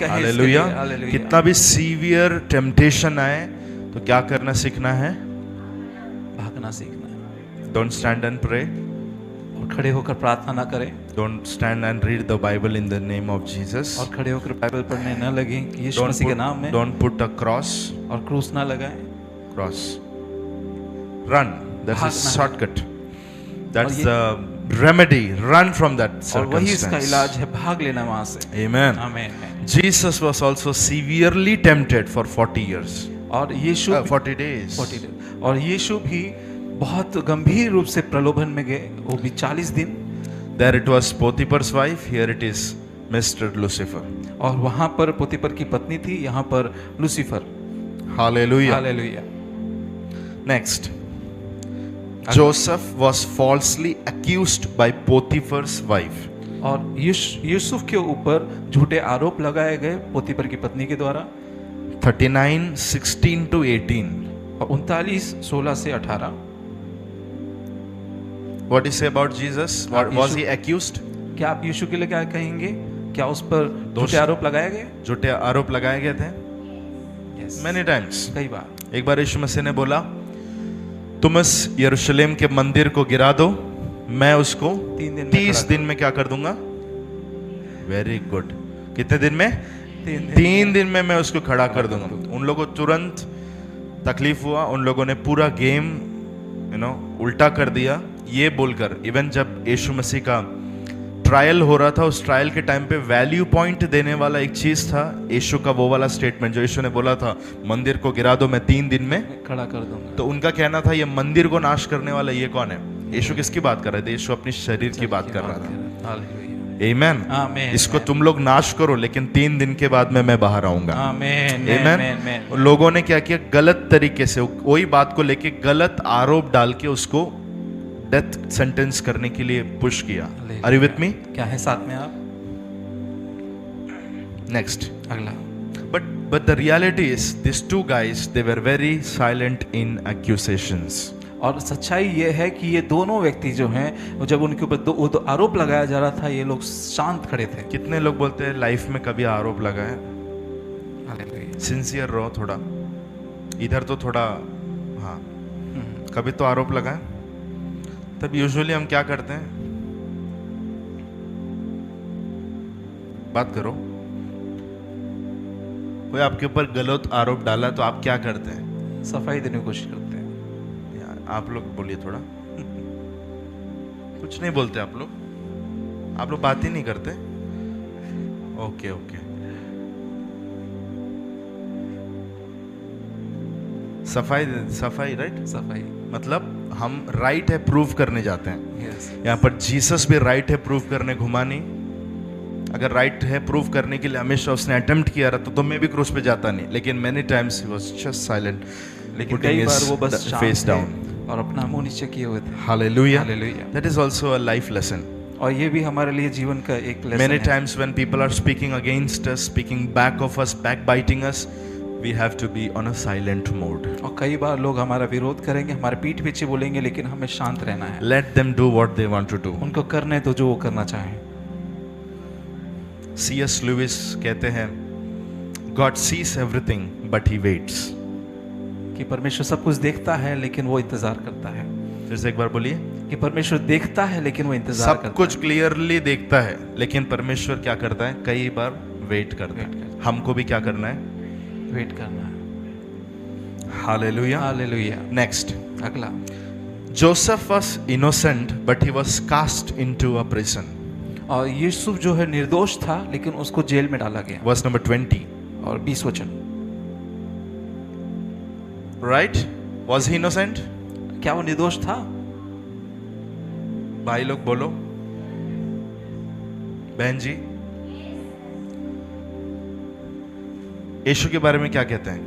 हालेलुया। कितना भी सीवियर टेम्पटेशन आए तो क्या करना सीखना है, भागना सीखना है। डोंट स्टैंड एंड प्रे, और खड़े होकर प्रार्थना ना करें, don't stand and read the Bible in the name of Jesus, और खड़े होकर बाइबल पढ़ने न लगे यीशु मसीह के नाम में, डोंट पुट अ क्रॉस, और क्रूस ना लगाएं। Cross, run, that's a shortcut, that's the remedy, run from that और सर्कमस्टेंस। वही इसका इलाज है, भाग लेना वहां से। आमेन। आमीन। Jesus was also severely tempted for 40 years. और यीशु 40 days. 40 दिन। और यीशु भी बहुत गंभीर रूप से प्रलोभन में गए, वो भी 40 दिन। There it was Potiphar's wife, here it is Mr. Lucifer. और वहां पर पोतीपर की पत्नी थी, यहाँ पर Lucifer. Hallelujah. Hallelujah. Next. Joseph was falsely accused by Potiphar's wife. और यूसुफ के ऊपर झूठे आरोप लगाए गए पोतीपर की पत्नी के द्वारा। 39:16 to 18. और 39:16 से 18। What do you say about Jesus? Was he accused? क्या आप यीशु के लिए क्या कहेंगे? क्या उस पर झूठे आरोप लगाए गए? झूठे आरोप लगाए गए थे? Yes. Many times. कई बार। एक बार यीशु मसीह ने बोला, तुम इस यरूशलेम के मंदिर को गिरा दो, मैं उसको 30 दिन में क्या कर दूंगा। Very good. कितने दिन में? 3 दिन में मैं उसको खड़ा कर दूंगा। उन लोगों को तुरंत तकलीफ हुआ, उन लोगों ने पूरा गेम उल्टा कर दिया। ये बोलकर, इवन जब यीशु मसीह का ट्रायल हो रहा था, उस ट्रायल के टाइम पे वैल्यू पॉइंट देने वाला एक चीज था यीशु का, वो वाला स्टेटमेंट जो यीशु ने बोला था, मंदिर को गिरा दो, मैं 3 दिन में खड़ा कर दूंगा। तो उनका कहना था, ये मंदिर को नाश करने वाला ये कौन है? यीशु किसकी बात कर रहे थे? यीशु अपने शरीर की बात कर रहा था। आमेन। आमीन। इसको तुम लोग नाश करो, लेकिन 3 दिन के बाद में मैं बाहर आऊंगा। आमीन। आमीन। लोगों ने क्या किया, गलत तरीके से वही बात को लेके गलत आरोप डाल के उसको डेथ सेंटेंस करने के लिए पुश किया। Are you with me? क्या है साथ में आप? नेक्स्ट, अगला। but the reality is these two guys, they were very silent in accusations. और सच्चाई ये है कि ये दोनों व्यक्ति जो हैं, जब उनके ऊपर दो आरोप लगाया जा रहा था, ये लोग शांत खड़े थे। कितने लोग बोलते हैं लाइफ में कभी आरोप लगाए? हालेलुया। सिंसियर रहो थोड़ा, इधर तो थोड़ा, हाँ, कभी तो आरोप लगाए। तब यूजुअली हम क्या करते हैं? बात करो। कोई आपके ऊपर गलत आरोप डाला तो आप क्या करते हैं? सफाई देने की कोशिश करते हैं। यार आप लोग बोलिए थोड़ा। कुछ नहीं बोलते आप लोग बात ही नहीं करते। Okay okay. सफाई राइट। सफाई मतलब हम राइट है प्रूव करने जाते हैं। यस। यहाँ पर जीसस भी राइट है प्रूव करने घुमा नहीं। अगर राइट है प्रूव करने के लिए हमेशा उसने अटेम्प्ट किया रहा तो मैं भी क्रूस पे जाता नहीं। लेकिन many times he was just silent, लेकिन कई बार वो बस फेस डाउन और अपना मुंह नीचे किए हुए थे। Hallelujah. Hallelujah. That is also a life lesson. और ये भी हमारे लिए जीवन का एक लेसन है। Many times when people are speaking against us, speaking back of us, backbiting us, we have to be on a silent mode. और कई बार लोग हमारा विरोध करेंगे, हमारे पीठ पीछे बोलेंगे, लेकिन हमें शांत रहना है। Let them do what they want to do. उनको करने तो जो वो करना चाहें। C.S. Lewis कहते हैं, God sees everything but he waits. कि परमेश्वर सब कुछ देखता है लेकिन वो इंतजार करता है। फिर से एक बार बोलिए, कि परमेश्वर देखता है लेकिन वो इंतजार करता सब कुछ क्लियरली देखता है, लेकिन परमेश्वर क्या करता है? कई बार वेट करता है। हमको भी क्या करना है? है, वेट करना है। हालेलुया। हालेलुया। नेक्स्ट, अगला, Joseph was innocent but he was cast into a prison. और यूसुफ जो है निर्दोष था लेकिन उसको जेल में डाला गया। Verse number 20. और 20 वचन, Right? Was he innocent? क्या वो निर्दोष था? भाई लोग बोलो, बहन जी, यीशु के बारे में क्या कहते हैं?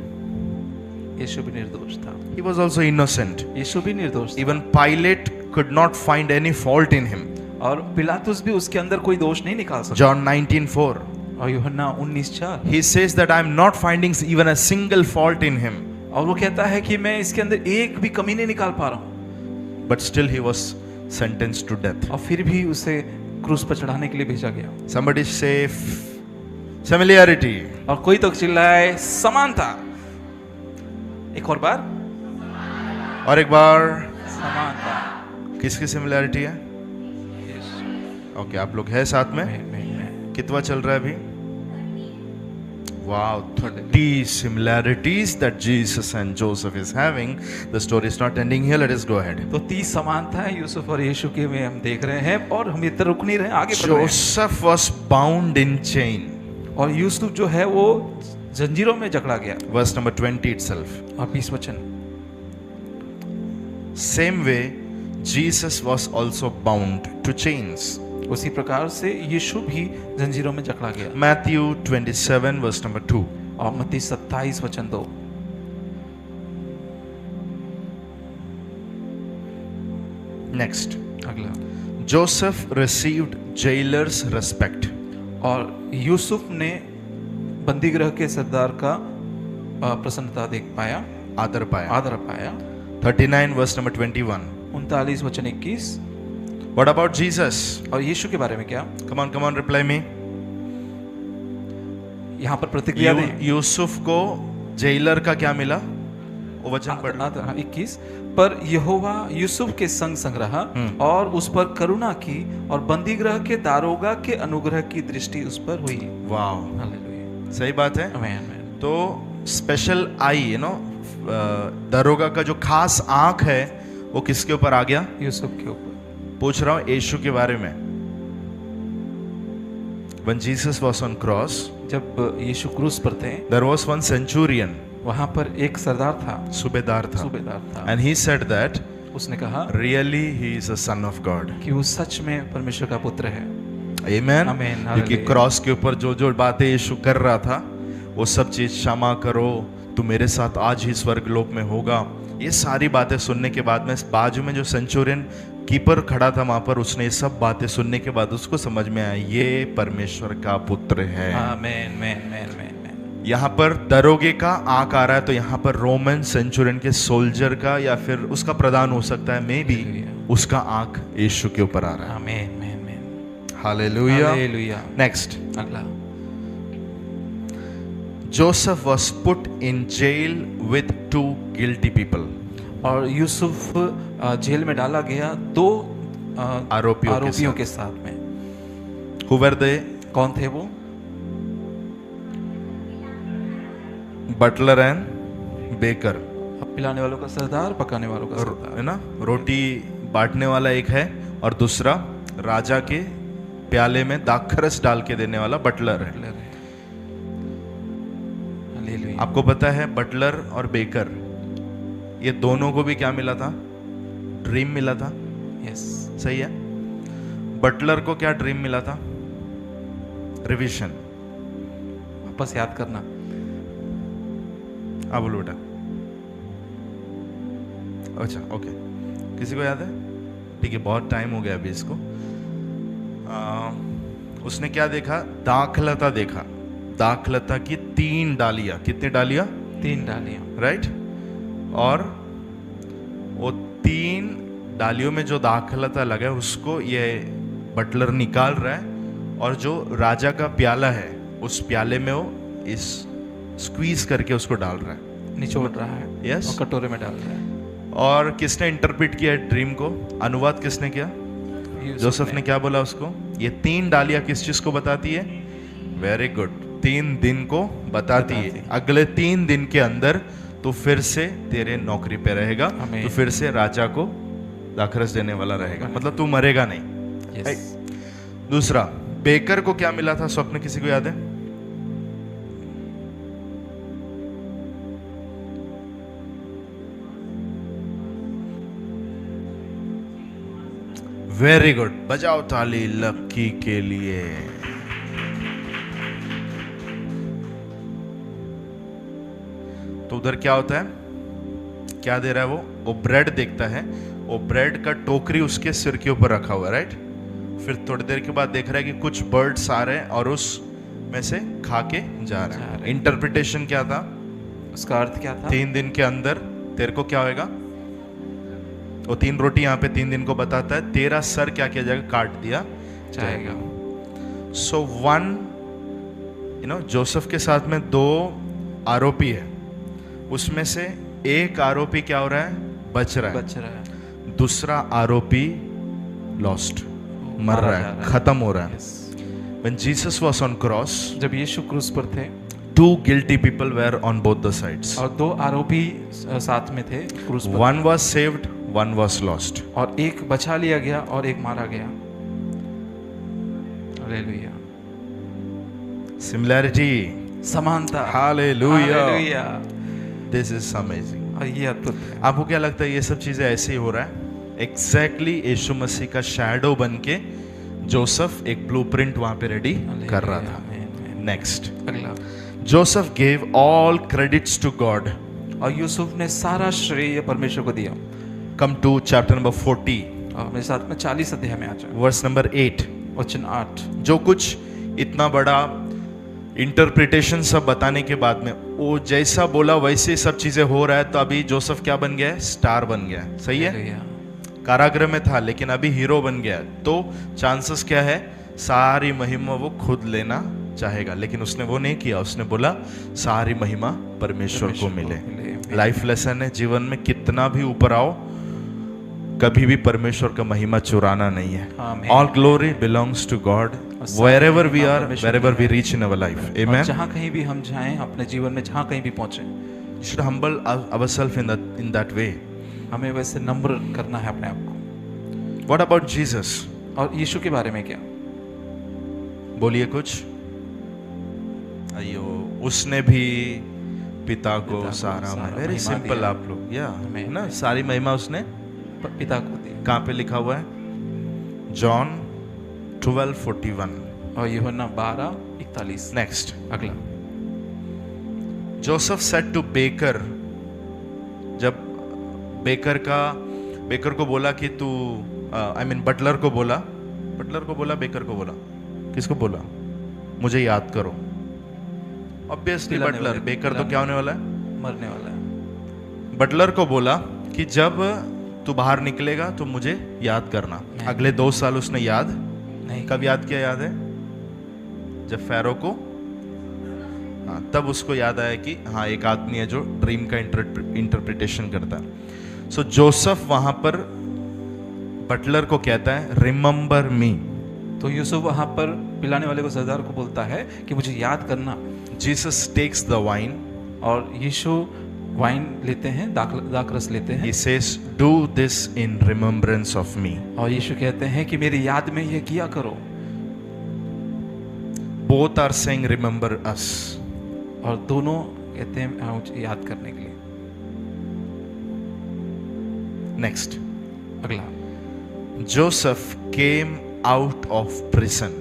यीशु भी निर्दोष था। He was also innocent. यीशु भी निर्दोष था। Even Pilate could not find any fault in him. और पिलातुस भी उसके अंदर कोई दोष नहीं निकाल सका। John 19:4. और यूहन्ना 19:4, He says that I am not finding even a single fault in him. और वो कहता है कि मैं इसके अंदर एक भी कमी नहीं निकाल पा रहा हूँ। But still he was sentenced to death. और फिर भी उसे क्रूस पर चढ़ाने के लिए भेजा गया। Somebody say familiarity. और कोई तो चिल्लाए समानता। एक और बार, और एक बार, समानता। किसकी सिमिलैरिटी है? ओके, आप लोग है साथ में? कितना चल रहा है अभी? Wow, 30 similarities that Jesus and Joseph is having. The story is not ending here. Let us go ahead. तो 30 समानता है यूसुफ और यीशु के में हम देख रहे हैं, और हम इधर रुक नहीं रहे, आगे बढ़ रहे हैं। Joseph was bound in chain. और यूसुफ जो है वो जंजीरों में जकड़ा गया। Verse number 20 itself. और 20 वचन, Same way, Jesus was also bound to chains. उसी प्रकार से यीशु भी जंजीरों में जकड़ा गया। Matthew 27 verse number 2. और मत्ती 27 वचन 2। Next, अगला, Joseph received jailer's respect. और यूसुफ ने बंदीगृह के सरदार का प्रसन्नता देख पाया, आदर पाया. आदर पाया। 39 verse number 21. 39 वचन 21। What about Jesus? और यीशु के बारे में क्या? Come on, reply me. यहाँ पर प्रतिक्रिया दें। यूसुफ को जेलर का क्या मिला? वो वचन पढ़। 21, पर यहोवा यूसुफ के संग संग रहा और उस पर करुणा की, और बंदीगृह के दारोगा के अनुग्रह की दृष्टि उस पर हुई। वाह, हालेलुया। सही बात है। आमीन। तो स्पेशल आई, दारोगा का जो खास आंख है वो किसके ऊपर आ गया? यूसुफ के ऊपर। पूछ रहा हूं यीशु के बारे में। When Jesus was on cross, जब यीशु क्रूस पर थे, there was one centurion, वहां पर एक सरदार था, सूबेदार था, and he said that उसने कहा really he is a son of God. कि वो सच में परमेश्वर का पुत्र है। Amen. Amen. क्योंकि क्रॉस के ऊपर जो जो बातें यीशु कर रहा था, वो सब चीज क्षमा करो, तू मेरे साथ आज ही स्वर्ग लोक में होगा, ये सारी बातें सुनने के बाद में बाजू में जो सेंचुरियन कीपर खड़ा था वहां पर, उसने ये सब बातें सुनने के बाद उसको समझ में आया ये परमेश्वर का पुत्र है। आमीन, आमीन, आमीन। यहाँ पर दरोगे का आंक आ रहा है, तो यहाँ पर रोमन सेंचुरियन के सोल्जर का या फिर उसका प्रधान हो सकता है, मे बी उसका आंक यीशु के ऊपर आ रहा है। आमीन, आमीन। हालेलुया। हालेलुया। नेक्स्ट, अगला, Joseph was put in jail with 2 guilty people. और यूसुफ जेल में डाला गया 2 आरोपियों के साथ में। Who were they? कौन थे वो? Butler and baker. पिलाने वालों का सरदार, पकाने वालों का सरदार, है ना। रोटी बांटने वाला एक है और दूसरा राजा के प्याले में दाखरस डाल के देने वाला बटलर है। आपको पता है बटलर और बेकर, ये दोनों को भी क्या मिला था? ड्रीम मिला था। यस, सही है। बटलर को क्या ड्रीम मिला था? रिवीजन, वापस याद करना। हाँ बोलो बेटा। अच्छा, ओके, किसी को याद है? ठीक है, बहुत टाइम हो गया अभी इसको। उसने क्या देखा? दाखलता देखा। दाखलता की 3 डालियां। कितनी डालियां? 3 डालियां। राइट, और वो 3 डालियों में जो दाखलता लगा है उसको ये बटलर निकाल रहा है, और जो राजा का प्याला है उस प्याले में वो इस स्क्वीज करके उसको डाल रहा है, निचोड़ रहा है। Yes. और कटोरे में डाल रहा है। और किसने इंटरप्रेट किया ड्रीम को, अनुवाद किसने किया? जोसेफ ने क्या बोला उसको? ये 3 डालियां किस चीज को बताती है? वेरी गुड, 3 दिन को बताती है। अगले 3 दिन के अंदर तो फिर से तेरे नौकरी पे रहेगा, तो फिर से राजा को दाखरस देने वाला रहेगा, मतलब तू मरेगा नहीं। Yes. दूसरा, बेकर को क्या मिला था स्वप्न, किसी को याद है? वेरी गुड, बजाओ ताली लक्की के लिए। तो उधर क्या होता है, क्या दे रहा है वो ब्रेड देखता है, वो ब्रेड का टोकरी उसके सिर के ऊपर रखा हुआ है, राइट। फिर थोड़ी देर के बाद देख रहा है कि कुछ बर्ड्स आ रहे हैं और उस में से खा के जा रहे हैं। इंटरप्रिटेशन क्या था, उसका अर्थ क्या था? 3 दिन के अंदर तेरे को क्या होएगा, वो 3 रोटी यहाँ पे 3 दिन को बताता है, तेरा सर क्या किया जाएगा, काट दिया जाएगा। सो वन जोसेफ के साथ में 2 आरोपी है, उसमें से एक आरोपी क्या हो रहा है, बच रहा है, दूसरा आरोपी लॉस्ट, मर रहा है, खत्म हो रहा है। When Jesus was on cross, जब यीशु क्रूस पर थे, 2 guilty people were on both the sides. और 2 आरोपी साथ में थे क्रूस पर। One was saved, one was lost. और एक बचा लिया गया और एक मारा गया। हालेलुया। Similarity. समानता। Hallelujah. Hallelujah. This is amazing. और ये अद्भुत है। आपको क्या लगता है ये सब चीजें ऐसे ही हो रहा है? Exactly यीशु मसीह का शैडो बन के जोसेफ एक ब्लूप्रिंट वहां पे रेडी कर रहा था। नेक्स्ट, अगला, Joseph gave all credits to God. और यूसुफ ने सारा श्रेय परमेश्वर को दिया। कम टू चैप्टर नंबर 40, और मेरे साथ में 40 अध्याय में आ जाए, वर्स नंबर 8, वचन 8। जो कुछ इतना बड़ा इंटरप्रिटेशन सब बताने के बाद में वो जैसा बोला वैसे सब चीजें हो रहा है, तो अभी जोसेफ क्या बन गया है, स्टार बन गया है। सही है, कारागृह में था लेकिन अभी हीरो बन गया है। तो चांसेस क्या है, सारी महिमा वो खुद लेना चाहेगा, लेकिन उसने वो नहीं किया। उसने बोला सारी महिमा परमेश्वर को मिले। लाइफ लेसन है, जीवन में कितना भी ऊपर आओ, कभी भी परमेश्वर का महिमा चुराना नहीं है। All glory belongs to God wherever we are, wherever we reach in our life. Amen. जहाँ कहीं भी हम जाएं अपने जीवन में, जहाँ कहीं भी पहुंचे, You should humble ourselves in that way. हमें वैसे नम्र करना है अपने आप को। What about Jesus? और यीशु के बारे में क्या? बोलिए कुछ। अयो, उसने भी पिता को सारा वेरी सिंपल, आप लोग या ना, सारी महिमा उसने पिता को दी। कहाँ पे लिखा हुआ है? जॉन 12:41 और यूहन्ना 12:41। नेक्स्ट, अगला, जोसेफ सेड टू बेकर, जब बेकर को बोला कि तू बटलर को बोला, बेकर को बोला, किसको बोला? मुझे याद करो। ऑब्वियसली बटलर, बेकर तो क्या होने वाला है, मरने वाला है। बटलर को बोला कि जब तू बाहर निकलेगा तो मुझे याद करना। अगले 2 साल उसने याद नहीं। कब याद किया? याद है जब फैरो को, तब उसको याद आया कि हाँ, एक आदमी है जो ड्रीम का इंटरप्रिटेशन करता है। सो जोसेफ वहां पर बटलर को कहता है रिमेंबर मी। तो यूसुफ वहां पर पिलाने वाले को, सरदार को बोलता है कि मुझे याद करना। जीसस टेक्स द वाइन, और यीशु वाइन लेते हैं, दाखरस लेते हैं। He says, do this in remembrance of me. और यीशु कहते हैं कि मेरी याद में ये किया करो। Both are saying remember us. और दोनों कहते हैं मुझे याद करने के लिए। Next, अगला, Joseph came out of prison.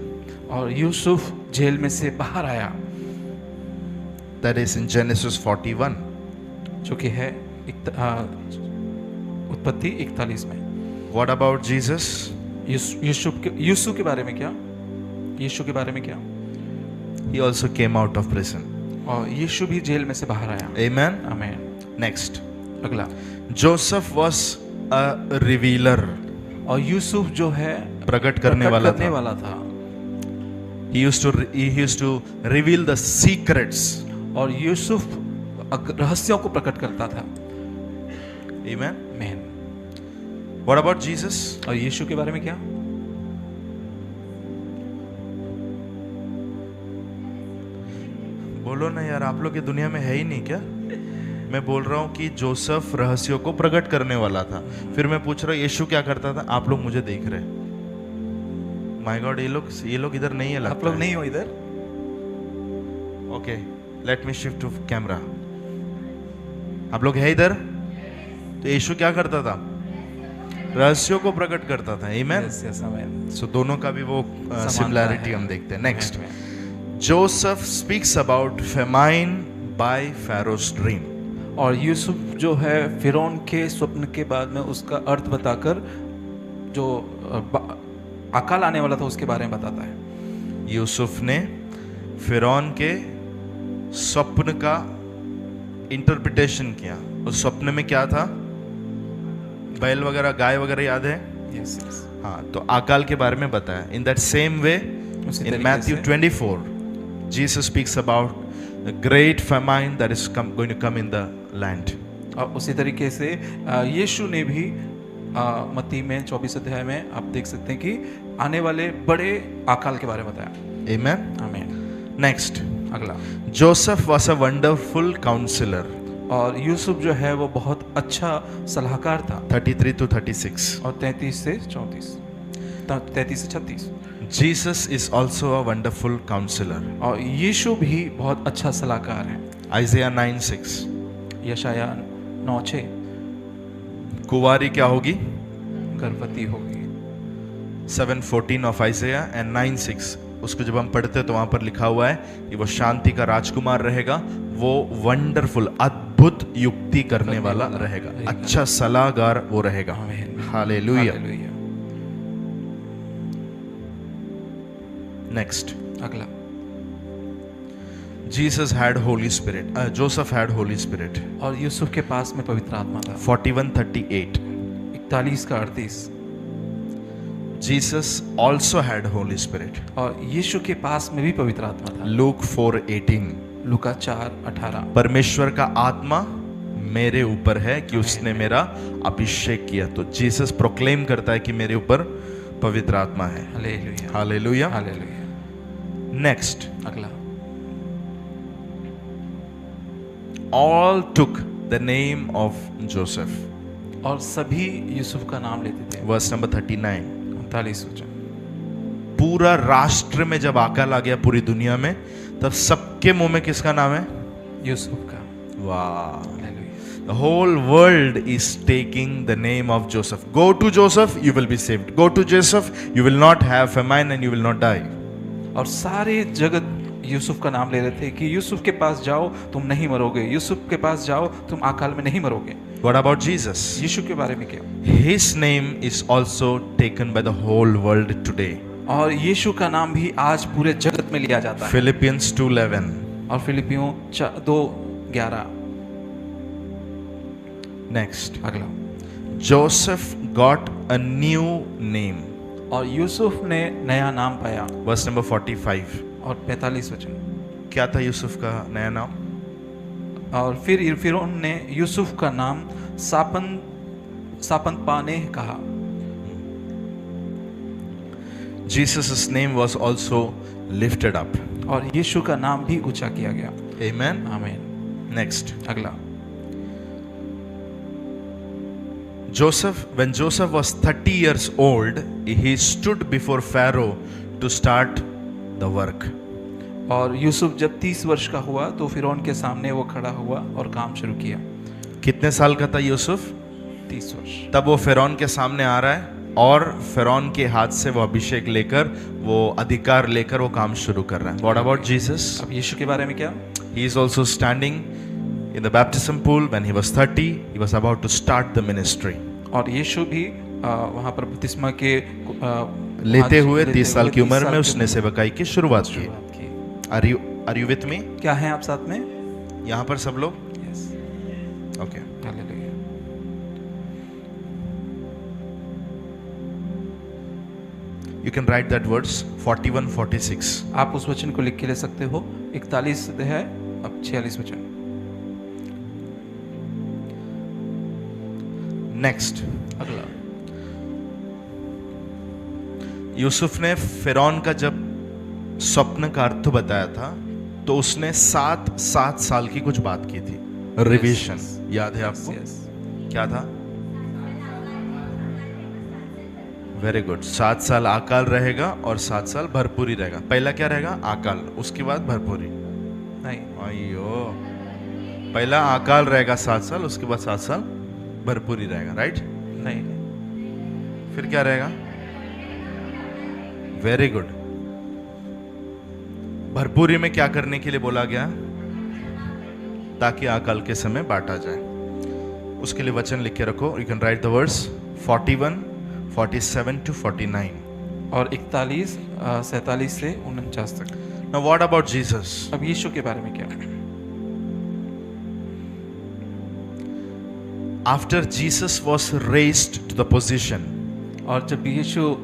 और यूसुफ जेल में से बाहर आया। That is in Genesis 41. जो कि है उत्पत्ति 41 में। What about Jesus? यीशु के बारे में क्या? यीशु के बारे में क्या? He also came out of prison. और यीशु भी जेल में से बाहर आया। Amen. आमीन। Next. अगला, Joseph was a revealer. और यूसुफ जो है प्रकट करने वाला था। वाला था। He used to reveal the secrets. और यूसुफ रहस्यों को प्रकट करता था। Amen. आमीन। What about Jesus? और यीशु के बारे में क्या? बोलो ना यार, आप लोग की दुनिया में है ही नहीं क्या? मैं बोल रहा हूँ कि जोसेफ रहस्यों को प्रकट करने वाला था। फिर मैं पूछ रहा हूँ यीशु क्या करता था? आप लोग मुझे देख रहे। माय गॉड, ये लोग इधर नहीं है लगता आप लोग है। नहीं हो इधर? Okay, let me shift to camera. आप लोग है इधर? तो यीशु क्या करता था? रहस्यों को प्रकट करता था। आमीन। Yes, yes, आमीन। सो दोनों का भी वो सिमिलैरिटी है। हम देखते हैं। नेक्स्ट, आमीन। Joseph speaks about famine by Pharaoh's dream. और यूसुफ जो है फिरौन के स्वप्न के बाद में उसका अर्थ बताकर जो अकाल आने वाला था उसके बारे में बताता है। यूसुफ ने फिरौन के स्वप्न का इंटरप्रिटेशन किया। उस स्वप्न में क्या था? बैल वगैरह, गाय वगैरह याद है? Yes, yes। हाँ, तो अकाल के बारे में बताया। इन दैट सेम वे उसी इन तरीके मैथ्यू से। 24 Jesus speaks about the great famine that is going to come in the land. और उसी तरीके से यीशु ने भी मत्ती में 24 अध्याय में आप देख सकते हैं कि आने वाले बड़े अकाल के बारे में बताया। आमेन। आमीन। नेक्स्ट, अगला, Joseph was a wonderful counsellor. और यूसुफ जो है वो बहुत अच्छा सलाहकार था। 33 to 36। और 33 से 34, 33 से 36। Jesus is also a wonderful counsellor. और यीशु भी बहुत अच्छा सलाहकार है। आइजिया 9:6। यशाया 9:6। कुवारी क्या होगी? गर्भवती होगी। 7:14 ऑफ आइजिया एंड 9:6। उसको जब हम पढ़ते हैं तो वहां पर लिखा हुआ है कि वो शांति का राजकुमार रहेगा, वो वंडरफुल अद्भुत युक्ति करने वाला रहेगा, अच्छा सलाहकार वो रहेगा। आमीन। हालेलुया। हालेलुया। नेक्स्ट, अगला, Jesus had Holi spirit. Joseph had Holi spirit. और यूसुफ के पास में पवित्र आत्मा था। 41:38। 41 का 38। Jesus also had Holi spirit. और यीशु के पास में भी पवित्र आत्मा था। लूक 4:18। लूका 4:18। परमेश्वर का आत्मा मेरे ऊपर है कि उसने मेरा अभिषेक किया। तो जीसस प्रोक्लेम करता है कि मेरे ऊपर पवित्र आत्मा है। हालेलुया। हालेलुया। हालेलुया। नेक्स्ट, अगला, all took the name of Joseph. और सभी यूसुफ का नाम लेते थे। Verse number 39. 39 वचन। पूरा राष्ट्र में जब अकाल आ गया पूरी दुनिया में, तब सबके मुंह में किसका नाम है? यूसुफ का। वाह! Hallelujah. The whole world is taking the name of Joseph. Go to Joseph, you will be saved. Go to Joseph, you will not have famine and you will not die. और सारे जगत यूसुफ का नाम ले रहे थे कि यूसुफ के पास जाओ तुम नहीं मरोगे, यूसुफ के पास जाओ तुम अकाल में नहीं मरोगे। What about Jesus? यीशु के बारे में क्या? His name is also taken by the whole world today. और यीशु का नाम भी आज पूरे जगत में लिया जाता है। Philippians 2:11. और फिलिपियों 2:11। Next, अगला, Joseph got a new name. और यूसुफ ने नया नाम पाया। Verse number 45. और 45 वचन। क्या था यूसुफ का नया नाम? और फिर उन्होंने यूसुफ का नाम सापन पाने कहा। Jesus' name was also lifted up. और यीशु का नाम भी ऊंचा किया गया। Amen. आमीन। Next, अगला, when Joseph was 30 years old, he stood before Pharaoh to start the work. और यूसुफ जब 30 वर्ष का हुआ तो फिरौन के सामने वो खड़ा हुआ और काम शुरू किया। कितने साल का था यूसुफ? 30 वर्ष। तब वो फिरौन के सामने आ रहा है और फिरौन के हाथ से वो अभिषेक लेकर, वो अधिकार लेकर वो काम शुरू कर रहा है। What about Jesus? अब यीशु के बारे में क्या? He is also standing in the baptism pool when he was 30. He was about to start the ministry. और यीशु भी वहाँ पर बपतिस्मा के लेते हुए 30 साल की उम्र में उसने सेवकाई की शुरुआत की। Are you are you with me? क्या है आप साथ में? यहाँ पर सब लोग? Yes, okay. Hallelujah. You can write that words 41, 46। आप उस वचन को लिख के ले सकते हो। 41 है, अब 46 वचन। नेक्स्ट, अगला, यूसुफ ने फिरौन का जब स्वप्न का अर्थ बताया था तो उसने 7 साल की कुछ बात की थी। रिविजन याद है आपको? यस, क्या था? Very good. 7 साल आकाल रहेगा और 7 साल भरपूरी रहेगा। पहला क्या रहेगा? आकाल, उसके बाद भरपूरी। नहीं, अयो, पहला आकाल रहेगा 7 साल, उसके बाद 7 साल भरपूरी रहेगा, राइट? नहीं, फिर क्या रहेगा? Very good. भरपूरी में क्या करने के लिए बोला गया? ताकि अकाल के समय बांटा जाए। उसके लिए वचन लिख के रखो। You can right the words 41, 47 to 49। और 41, 47 से 49 तक। Now what about Jesus? अब यीशु के बारे में क्या? After Jesus was raised to the position, और जब यीशु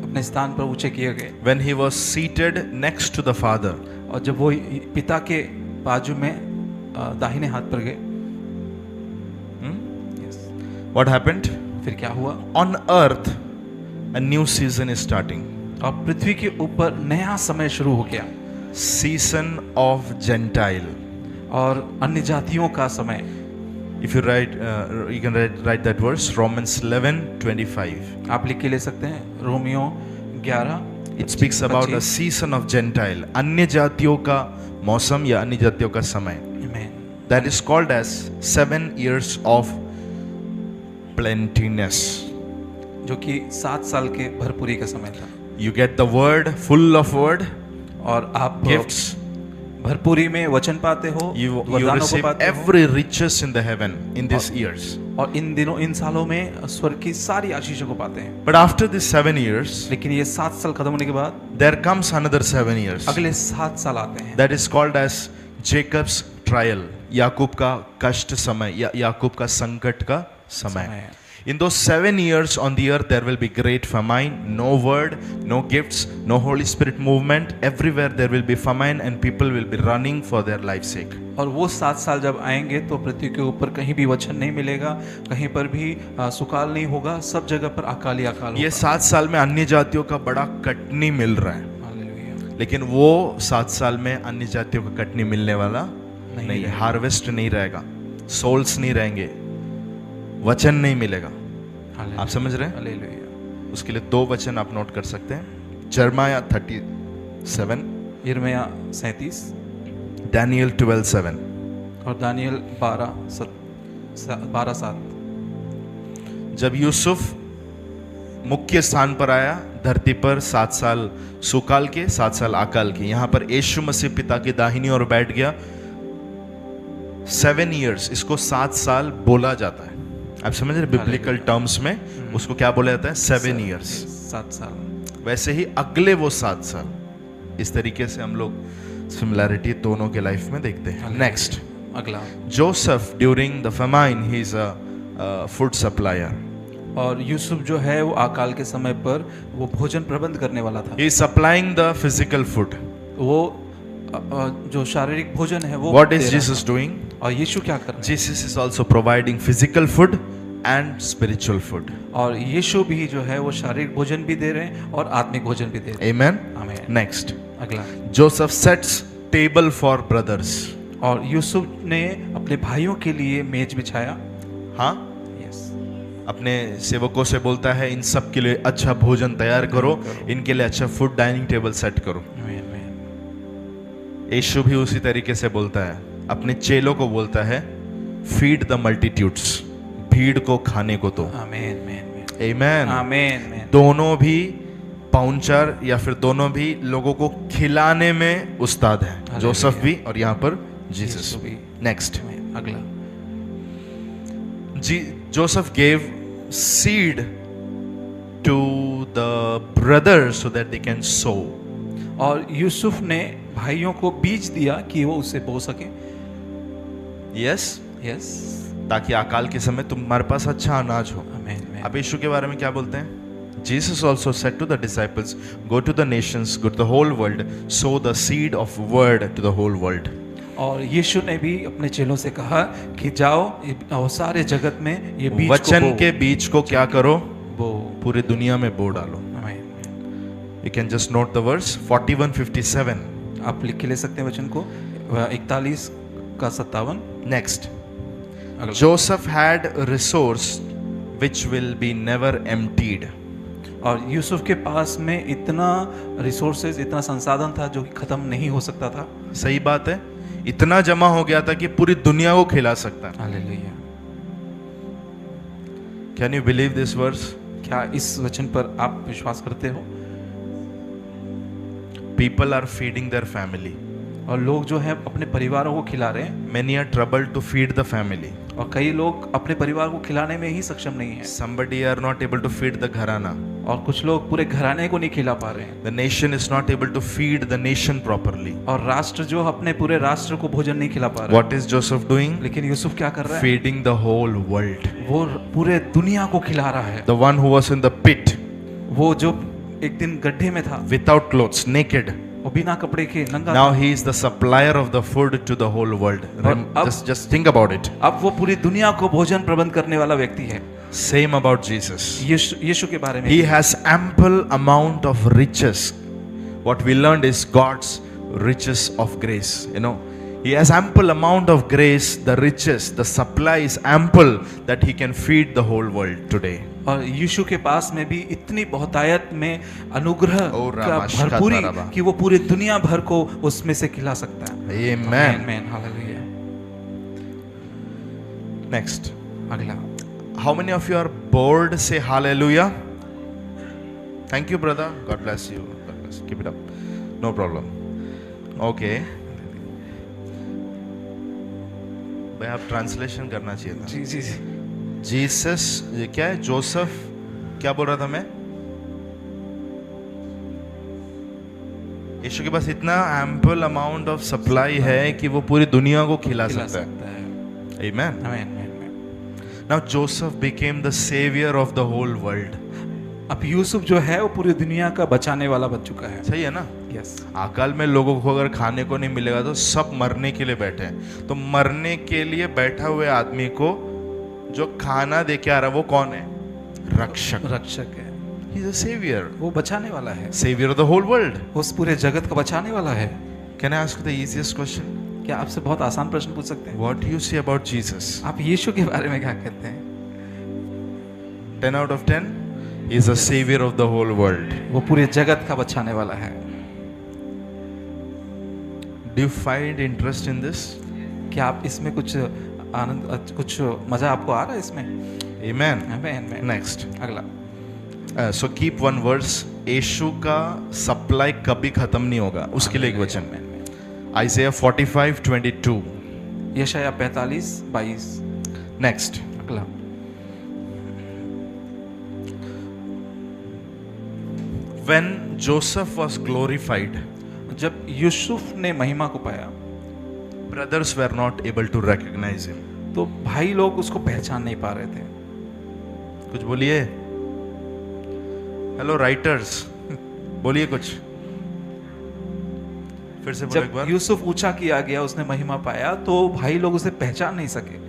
अपने स्थान पर ऊंचे किए गए, when he was seated next to the father, और जब वो पिता के बाजू में दाहिने हाथ पर गए, यस, व्हाट हैपेंड? फिर क्या हुआ? On earth a new season is starting. और पृथ्वी के ऊपर नया समय शुरू हो गया, सीजन ऑफ जेंटाइल। और अन्य जातियों का समय। If you write, you can write that verse, Romans 11:25. आप लिख के ले सकते हैं, Romeo 11। It speaks about a season of Gentile, अन्य जातियों का मौसम या अन्य जातियों का समय। Amen. That is called as 7 years of plentiness. जो कि 7 साल के भरपूरी का समय था। You get the word, full of word, और आप gifts. भरपूरी में वचन पाते हो, You वरदानों को receive पाते हो। every riches in the heaven in these years. और इन सालों में स्वर्ग की सारी आशीषों को पाते हैं। But after these 7 years, लेकिन ये 7 साल खत्म होने के बाद there comes another 7 years. अगले 7 साल आते हैं। That is called as Jacob's trial. याकूब का कष्ट समय या याकूब का संकट का समय। In those 7 years on the earth, there will be great famine, no word, no gifts, no Holy Spirit movement. Everywhere there will be famine and people will be running for their life's sake. और वो 7 साल जब आएंगे तो पृथ्वी के ऊपर कहीं भी वचन नहीं मिलेगा, कहीं पर भी सुकाल नहीं होगा, सब जगह पर अकाल ही अकाल ये होगा। 7 साल में अन्य जातियों का बड़ा कटनी मिल रहा है, हालेलुया। लेकिन वो 7 साल में अन्य जातियों का कटनी मिलने वाला नहीं है। रहेगा। हार्वेस्ट नहीं रहेगा, सोल्स नहीं रहेंगे, वचन नहीं मिलेगा। हालेलुया। आप समझ रहे हैं? हालेलुया। उसके लिए 2 वचन आप नोट कर सकते हैं। जर्माया 37, यिर्मयाह 37, डैनियल 12:7। और दानियल 12:7। जब यूसुफ मुख्य स्थान पर आया धरती पर, 7 साल सुकाल के, 7 साल अकाल के, यहां पर यीशु मसीह पिता की दाहिनी ओर बैठ गया। 7 years, इसको 7 साल बोला जाता है। आप समझ रहे? बिब्लिकल टर्म्स में उसको क्या बोला जाता है? 7 years। 7 साल। वैसे ही अगले वो 7 साल, इस तरीके से हम लोग सिमिलैरिटी दोनों के लाइफ में देखते हैं। नेक्स्ट, अगला, Joseph during the famine he is a food supplier. और यूसुफ जो है वो अकाल के समय पर वो भोजन प्रबंध करने वाला था। He is supplying the physical food. वो जो शारीरिक भोजन है वो व्हाट दे इज रहा जीसस था। डूइंग? और यीशु क्या कर रहे हैं? Jesus is also providing physical food and spiritual food. और यीशु भी जो है वो शारीरिक भोजन भी दे रहे हैं और आत्मिक भोजन भी दे रहे आमेन। हैं। आमीन। नेक्स्ट, अगला, Joseph sets table for brothers. और यूसुफ ने अपने भाइयों के लिए मेज बिछाया। हाँ, यस, अपने सेवकों से बोलता है इन सब के लिए अच्छा भोजन तैयार करो, इनके लिए अच्छा फूड डाइनिंग टेबल सेट करो। यीशु भी उसी तरीके से बोलता है, अपने चेलों को बोलता है फीड द मल्टीट्यूड्स, भीड़ को खाने को दो। आमीन, आमीन। आमीन। दोनों भी पाउंचर या फिर दोनों भी लोगों को खिलाने में उस्ताद है, जोसेफ भी और यहाँ पर जीसस भी। नेक्स्ट, अगला, Joseph gave seed to the brothers so that they can sow. और यूसुफ ने भाइयों को बीज दिया कि वो उससे बो सके। यस, यस, ताकि अकाल के समय तुम्हारे पास अच्छा अनाज हो। आमीन। अब यीशु के बारे में क्या बोलते हैं? Jesus also said to the disciples, go to the nations, go to the whole world, sow the seed of word to the whole world. और यीशु ने भी अपने चेलों से कहा कि जाओ और सारे जगत में ये बीज वचन को के बीज को क्या करो? बो। पूरी दुनिया में बो डालो। आमीन। You can just note the verse 41:57. आप लिख के ले सकते हैं वचन को 41 का 57। Next. Joseph had resource which will be never emptied. और यूसुफ के पास में इतना रिसोर्सेज, इतना संसाधन था जो कि खत्म नहीं हो सकता था। सही बात है, इतना जमा हो गया था कि पूरी दुनिया को खिला सकता है। Hallelujah. Can you believe this verse? क्या इस वचन पर आप विश्वास करते हो? People are feeding their family. और लोग जो है अपने परिवारों को खिला रहे हैं, Many are troubled to feed the family. और कई लोग अपने परिवार को खिलाने में ही सक्षम नहीं है। Somebody are not able to feed the gharana. और कुछ लोग पूरे घराने को नहीं खिला पा रहे हैं। The nation is not able to feed the nation properly. और राष्ट्र जो अपने पूरे राष्ट्र को भोजन नहीं खिला पा रहा What is Joseph doing? है। लेकिन यूसुफ क्या कर रहा है? Feeding the whole world. वो पूरे दुनिया को खिला रहा है। The one who was in the pit, वो जो एक दिन गड्ढे में था, without clothes, naked. वो बिना कपड़े के नंगा Now था। he is the supplier of the food to the whole world. अब- Just think about it. अब वो पूरी दुनिया को भोजन प्रबंध करने वाला व्यक्ति है। Same about Jesus. यीशु के बारे में He has ample amount of riches. What we learned is God's riches of grace. You know, He has ample amount of grace, the riches, the supply is ample that He can feed the whole world today. और यीशु के पास में भी इतनी बहुतायत में अनुग्रह का भरपूरी कि वो पूरी दुनिया भर को उसमें से खिला सकता है। Amen. आमीन, हालेलुया। Next. अगला, How many of you are bored? Say hallelujah. Thank you, brother. God bless you. God bless you. Keep it up. No problem. Okay. भाई आप ट्रांसलेशन करना चाहिए था। जी जी जी। जीसस, ये क्या है? जोसेफ क्या बोल रहा था मैं? यीशु के पास इतना एम्पल अमाउंट ऑफ सप्लाई है कि वो पूरी दुनिया को खिला सकता है। Amen. आमीन। Now Joseph became the savior of the whole world. अब यूसुफ जो है वो पूरी दुनिया का बचाने वाला बन चुका है। सही है ना? यस। अकाल में लोगों को अगर खाने को नहीं मिलेगा तो सब मरने के लिए बैठे हैं। तो मरने के लिए बैठा हुए आदमी को जो खाना दे के आ रहा है वो कौन है? रक्षक। रक्षक है। He is a savior. वो बचाने वाला है। Savior of the whole world. उस पूरे जगत को बचाने वाला है। Can I ask you the easiest question? क्या आपसे बहुत आसान प्रश्न पूछ सकते हैं? What do you say about Jesus? आप यीशु के बारे में क्या कहते हैं? 10 out of 10? He is a savior of the whole world. वो पूरे जगत का बचाने वाला है। Do you find interest in this? क्या आप इसमें कुछ आनंद, कुछ मजा आपको आ रहा है इसमें? Amen. आमीन। Next. अगला, So keep one verse. यीशु का सप्लाई कभी खत्म नहीं होगा, उसके लिए एक वचन में Isaiah 45:22. यशायाह 45:22। Next. अगला, When Joseph was glorified, जब यूसुफ ने महिमा को पाया brothers were not able to recognize him. तो भाई लोग उसको पहचान नहीं पा रहे थे। कुछ बोलिए। हेलो राइटर्स, बोलिए कुछ। फिर से बोलो एक जब बार। यूसुफ ऊंचा किया गया, उसने महिमा पाया, तो भाई लोग उसे पहचान नहीं सके।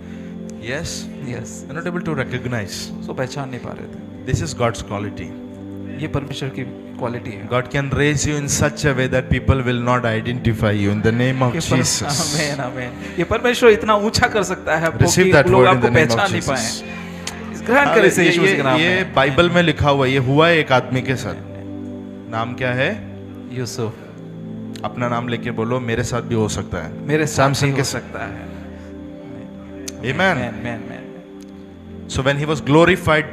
Yes, yes, they're not able to recognize. उसको पहचान नहीं पा रहे थे। This is God's quality. ये परमेश्वर की क्वालिटी है। God can raise you in such a way that people will not identify you in the name of Jesus. आमीन, आमीन। ये परमेश्वर इतना ऊंचा कर सकता है आपको Receive कि that लोग word in आपको the name of पहचान नहीं Jesus. पाए। इस ग्रहण करें से यीशु मसीह के नाम ये में। बाइबल में लिखा हुआ है, ये हुआ है एक आदमी के साथ। नाम क्या है? यूसुफ। अपना नाम लेके बोलो, मेरे साथ भी हो सकता है। मेरे साथ सैमसन हो के सकता है। Amen. आमीन। So when he was glorified,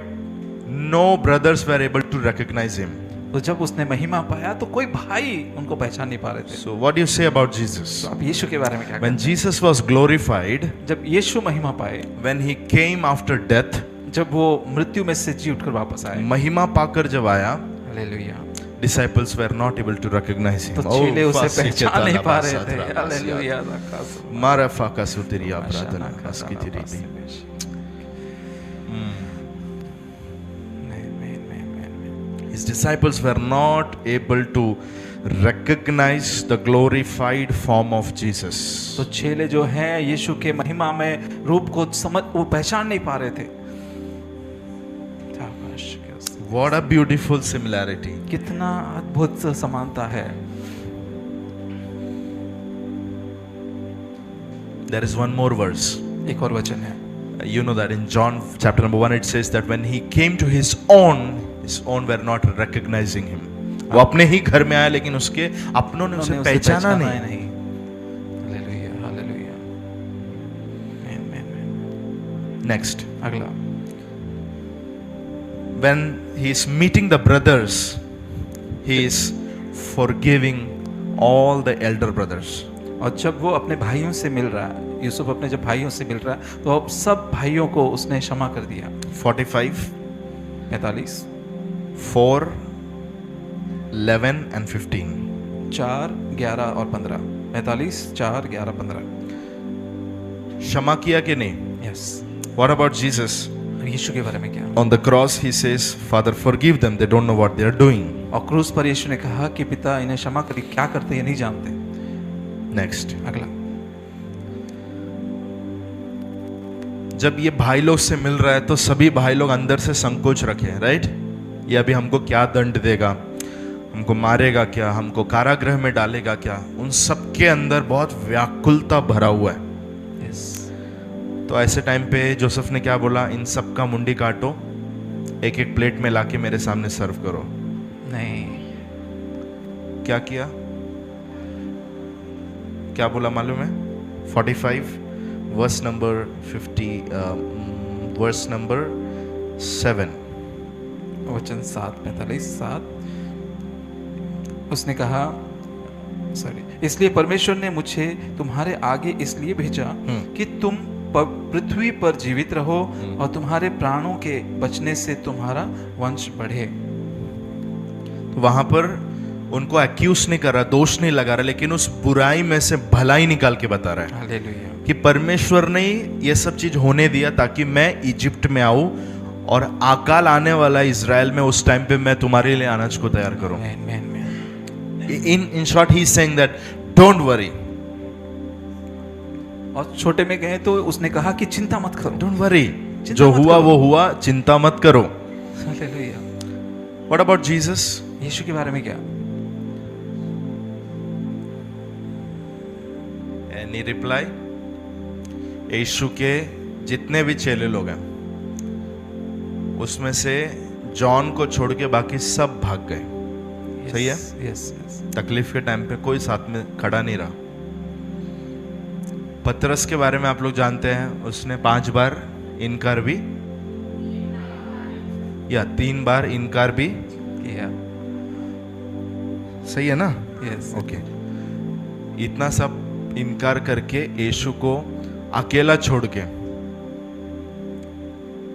no brothers were able to recognize him. तो जब उसने महिमा पाया तो कोई भाई उनको पहचान नहीं पा रहे थे। So what do you say about Jesus? तो आप यीशु के बारे में क्या When कहते Jesus was glorified, हैं? जब यीशु महिमा पाए, when he came after death, जब वो मृत्यु में से जी उठकर वापस आए, महिमा पाकर जब आया, hallelujah, disciples were not able to recognize him. तो चेले उसे fasi पहचान ketala नहीं पा रहे basa थे। tra hallelujah basa. Mara faka sutiriya pradana askitiri. His disciples were not able to recognize the glorified form of Jesus. तो चेले जो हैं यीशु के महिमा में रूप को समझ वो पहचान नहीं पा रहे थे। What a beautiful similarity. कितना अद्भुत समानता है। There is one more verse. एक और वचन है। You know that in John chapter number 1 it says that when he came to his own were not recognizing him. वो अपने ही घर में आया लेकिन उसके अपनों ने उसे पहचाना नहीं। Hallelujah hallelujah. Next, अगला, when he is meeting the brothers, he is forgiving all the elder brothers. और जब वो अपने भाइयों से मिल रहा है, यूसुफ अपने जब भाइयों से मिल रहा है, तो अब सब भाइयों को उसने क्षमा कर दिया। 45, 45, 4, 11 and 15. 4, 11 और 15। 45, 4, 11, 15। क्षमा किया कि नहीं? यस। What about Jesus? यीशु के बारे में क्या? On the cross he says, Father forgive them, they don't know what they are doing. और क्रूस पर यीशु ने कहा कि पिता इन्हें क्षमा करें, क्या करते ये नहीं जानते। Next, अगला, जब ये भाई लोग से मिल रहा है तो सभी भाई लोग अंदर से संकोच रखे, राइट? ये अभी हमको क्या दंड देगा, हमको मारेगा क्या, हमको कारागृह में डालेगा क्या, उन सब के अंदर बहुत व्याकुलता भरा हुआ है। तो ऐसे टाइम पे जोसेफ ने क्या बोला? इन सब का मुंडी काटो, एक एक प्लेट में लाके मेरे सामने सर्व करो। नहीं, क्या किया? क्या बोला मालूम है? 45 वर्स नंबर 50 वर्स नंबर 7 वचन 7, 45, 7। उसने कहा, सॉरी, इसलिए परमेश्वर ने मुझे तुम्हारे आगे इसलिए भेजा कि तुम पृथ्वी पर जीवित रहो और तुम्हारे प्राणों के बचने से तुम्हारा वंश बढ़े। तो वहां पर उनको एक्यूज नहीं कर रहा, दोष नहीं लगा रहा, लेकिन उस बुराई में से भलाई निकाल के बता रहा है हालेलुया। कि परमेश्वर ने ये सब चीज होने दिया ताकि मैं इजिप्ट में आऊं और अकाल आने वाला इजराइल में उस टाइम पे मैं तुम्हारे लिए अनाज को तैयार करूं। In short he is saying that don't worry. और छोटे में गए तो उसने कहा कि चिंता मत करो, डोंट वरी, जो हुआ वो हुआ, चिंता मत करो। हालेलुया। What about Jesus? यीशु के बारे में क्या? Any reply? यीशु के जितने भी चेले लोग हैं उसमें से जॉन को छोड़ के बाकी सब भाग गए। सही है? यस। तकलीफ के टाइम पे कोई साथ में खड़ा नहीं रहा। पतरस के बारे में आप लोग जानते हैं, उसने 5 बार इनकार भी या 3 बार इनकार भी किया। सही है ना? यस। ओके। इतना सब इनकार करके यीशु को अकेला छोड़ के,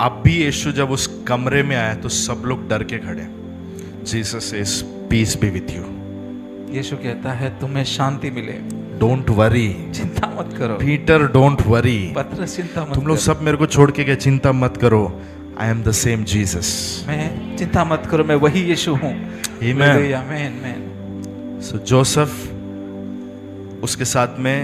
अब भी यीशु जब उस कमरे में आया तो सब लोग डर के खड़े। Jesus says peace be with you. यीशु कहता है तुम्हें शांति मिले, डोंट वरी, चिंता मत करो। पीटर डोंट वरी, पतरस चिंता मत तुम लोग करो। सब मेरे को छोड़ के गए, चिंता मत करो। I am the same Jesus. मैं चिंता मत करो, मैं वही यीशु हूँ। आमीन। आमीन। सो जोसेफ उसके साथ में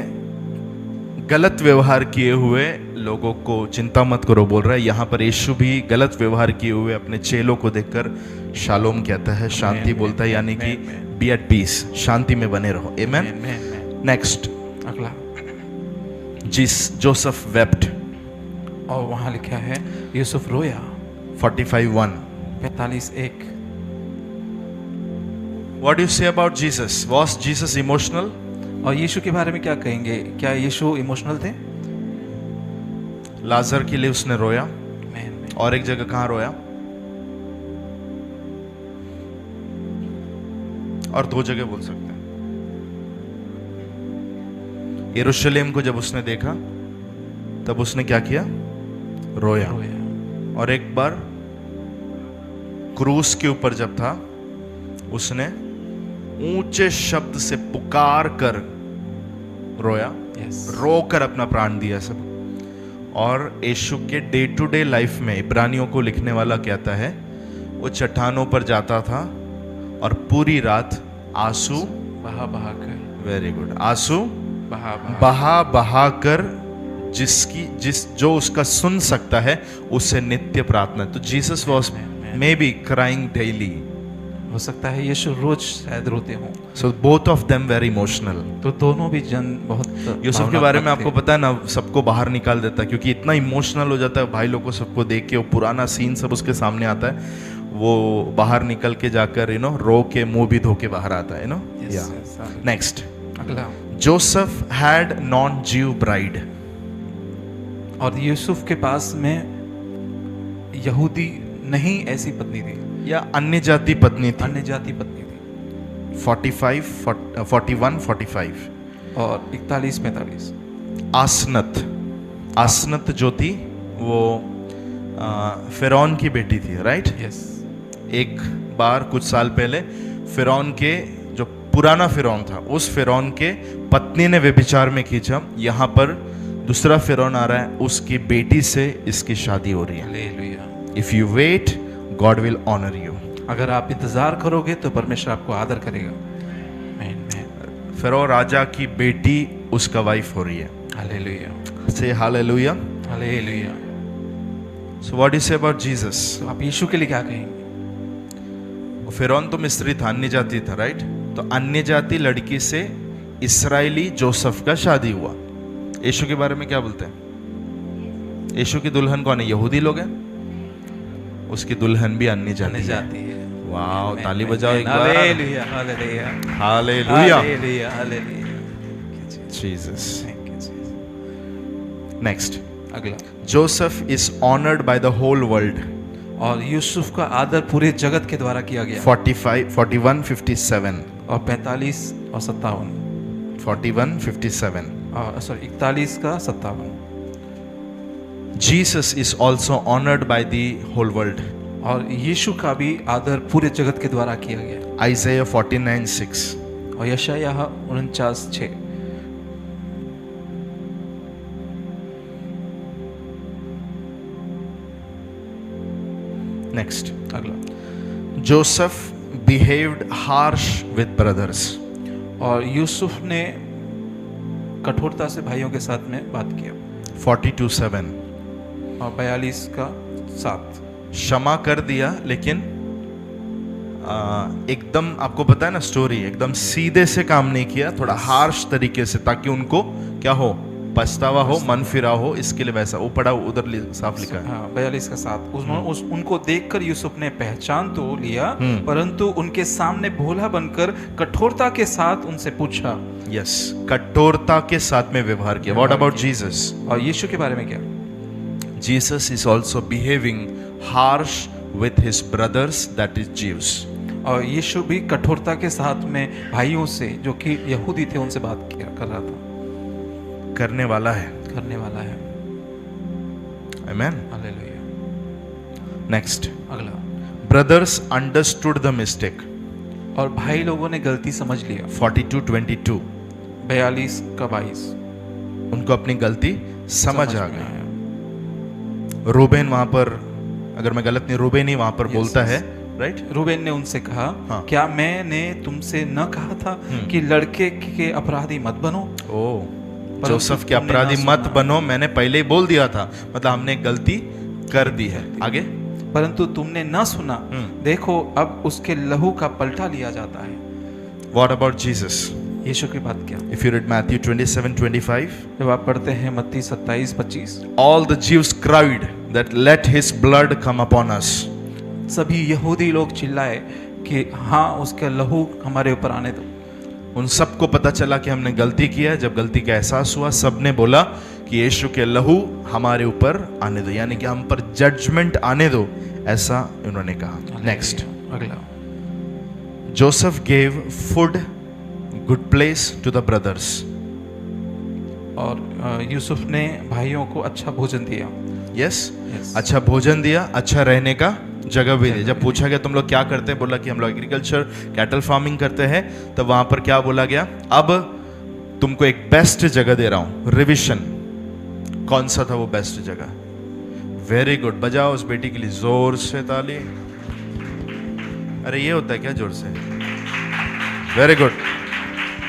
गलत व्यवहार किए हुए लोगों को चिंता मत करो बोल रहा है। यहाँ पर यीशु भी गलत व्यवहार किए हुए अपने चेलों को देखकर शालोम कहता है, शांति बोलता है, यानी कि बी एट पीस, शांति में बने रहो। आमीन। नेक्स्ट, अगला, जोसेफ वेप्ट। और वहां लिखा है यूसुफ रोया। 45:1। 45:1। What do you say about Jesus? Was Jesus emotional? और यीशु के बारे में क्या कहेंगे? क्या यीशु इमोशनल थे? लाजर के लिए उसने रोया। आमीन। और एक जगह कहाँ रोया? और 2 जगह बोल सकते हैं। यरूशलेम को जब उसने देखा तब उसने क्या किया? रोया। और एक बार क्रूस के ऊपर जब था उसने ऊंचे शब्द से पुकार कर रोया, यस, रोकर अपना प्राण दिया सब। और यीशु के डे टू डे लाइफ में इब्रानियों को लिखने वाला कहता है वो चट्टानों पर जाता था और पूरी रात आंसू बहा बहा कर, वेरी गुड, आंसू बहा बहा बहा बहा कर जो उसका सुन सकता है उसे नित्य प्रार्थना। तो Jesus was may be crying daily, हो सकता है यीशु रोज शायद रोते हों। So both of them very emotional. तो दोनों भी जन बहुत यूसुफ के बारे में भावनात्मक आपको पता है ना, सबको बाहर निकाल देता है क्योंकि इतना इमोशनल हो जाता है भाई लोग को सबको देख के, वो पुराना सीन सब उसके सामने आता है, वो बाहर निकल के जाकर रो के मुंह भी धो के बाहर आता है थे। Yes, yes, hallelujah. नेक्स्ट, अगला, जोसेफ हैड नॉन ज्यू ब्राइड। और यूसुफ के पास में यहूदी नहीं ऐसी पत्नी थी, या अन्य जाति पत्नी थी। अन्य जाति पत्नी थी। 41 45 और 41-45 आसनत जो थी वो फिरौन की बेटी थी, राइट। यस, एक बार कुछ साल पहले फिरौन के जो पुराना फिरौन था उस फिरौन के पत्नी ने व्यभिचार में खींचा। यहाँ पर दूसरा फिरौन आ रहा है, उसकी बेटी से इसकी शादी हो रही है। Hallelujah. If you wait God will honour you. अगर आप इंतजार करोगे तो परमेश्वर आपको आदर करेगा। आमीन, आमीन। फिरौन राजा की बेटी उसका वाइफ हो रही है। हालेलुया, से hallelujah. Hallelujah. So what is say about Jesus? तो आप यीशु के लिए क्या कहेंगे? फिरौन तो मिस्री था, अन्य जाति था, राइट। तो अन्य जाति लड़की से इस्राएली जोसेफ का शादी हुआ। यीशु के बारे में क्या बोलते हैं? यीशु की दुल्हन कौन है? यहूदी लोग हैं, उसकी दुल्हन भी अन्य जाति है। वाओ, ताली बजाओ एक बार। Hallelujah, hallelujah, hallelujah, hallelujah, hallelujah. Jesus. Thank you Jesus. Next, अगला, Joseph is honoured by the whole world. और यूसुफ का आदर पूरे जगत के द्वारा किया गया। 45 41 57 और 45 और 57 41 57 और सॉरी 41 का 57। Jesus is also honoured by the whole world. और यीशु का भी आदर पूरे जगत के द्वारा किया गया। आइज़ाया 49:6 और यशायाह 49:6। नेक्स्ट, अगला, Joseph behaved harsh with brothers. और यूसुफ ने कठोरता से भाइयों के साथ में बात किया। 42:7 और 42 का 7। क्षमा कर दिया, लेकिन एकदम आपको पता है ना स्टोरी, एकदम सीधे से काम नहीं किया, थोड़ा हार्श तरीके से, ताकि उनको क्या हो, पछतावा हो, मन फिरा हो, इसके लिए वैसा। वो पढ़ा उधर साफ लिखा है। हाँ, 42 का 7। उनको देखकर यूसुफ ने पहचान तो लिया, परंतु उनके सामने भोला बनकर कठोरता के साथ उनसे पूछा। यस, कठोरता के साथ में व्यवहार किया। What about Jesus? और यीशु के बारे में क्या? Jesus is also behaving harsh with his brothers, that is Jews. और यीशु भी कठोरता के साथ में भाइयों से जो कि यहूदी थे उनसे बात कर रहा था, करने वाला है, करने वाला है। आमेन, हालेलुया। नेक्स्ट, अगला, ब्रदर्स अंडरस्टूड द मिस्टेक। और भाई लोगों ने गलती समझ लिया। 42:22 42 का 22 उनको अपनी गलती समझ आ में गई। आया। रूबेन वहां पर, अगर मैं गलत नहीं, रूबेन ही वहां पर Yes, बोलता yes. है, राइट। रूबेन ने उनसे कहा, हाँ। क्या मैंने तुमसे न कहा था कि लड़के के अपराधी मत बनो? ओ, जोसेफ के तुमने अपराधी ना मत सुना। बनो, मैंने पहले ही बोल दिया था, मतलब हमने गलती कर दी है। आगे, परंतु तुमने न सुना, देखो अब उसके लहू का पलटा लिया जाता है। What about Jesus? यीशु की बात क्या? इफ यू रीड मैथ्यू 27:25, जब आप पढ़ते हैं मत्ती 27:25, all the Jews cried that let his blood come upon us. सभी यहूदी लोग चिल्लाए कि हाँ, उसका लहू हमारे ऊपर आने दो। उन सबको पता चला कि हमने गलती किया है। जब गलती का एहसास हुआ, सबने बोला कि यीशु के लहू हमारे ऊपर आने दो, यानी कि हम पर जजमेंट आने दो, ऐसा उन्होंने कहा। नेक्स्ट, अगला, Joseph gave food good place to the brothers. और यूसुफ ने भाइयों को अच्छा भोजन दिया। Yes, Yes. अच्छा भोजन दिया, अच्छा रहने का जगह भी दी। जब पूछा गया तुम लोग क्या करते हैं, बोला कि हम लोग एग्रीकल्चर कैटल फार्मिंग करते हैं, तब वहां पर क्या बोला गया, अब तुमको एक बेस्ट जगह दे रहा हूं, रिविजन। कौन सा था वो बेस्ट जगह? वेरी गुड, बजाओ उस बेटी के लिए जोर से ताली। अरे ये होता है क्या जोर से? Very good.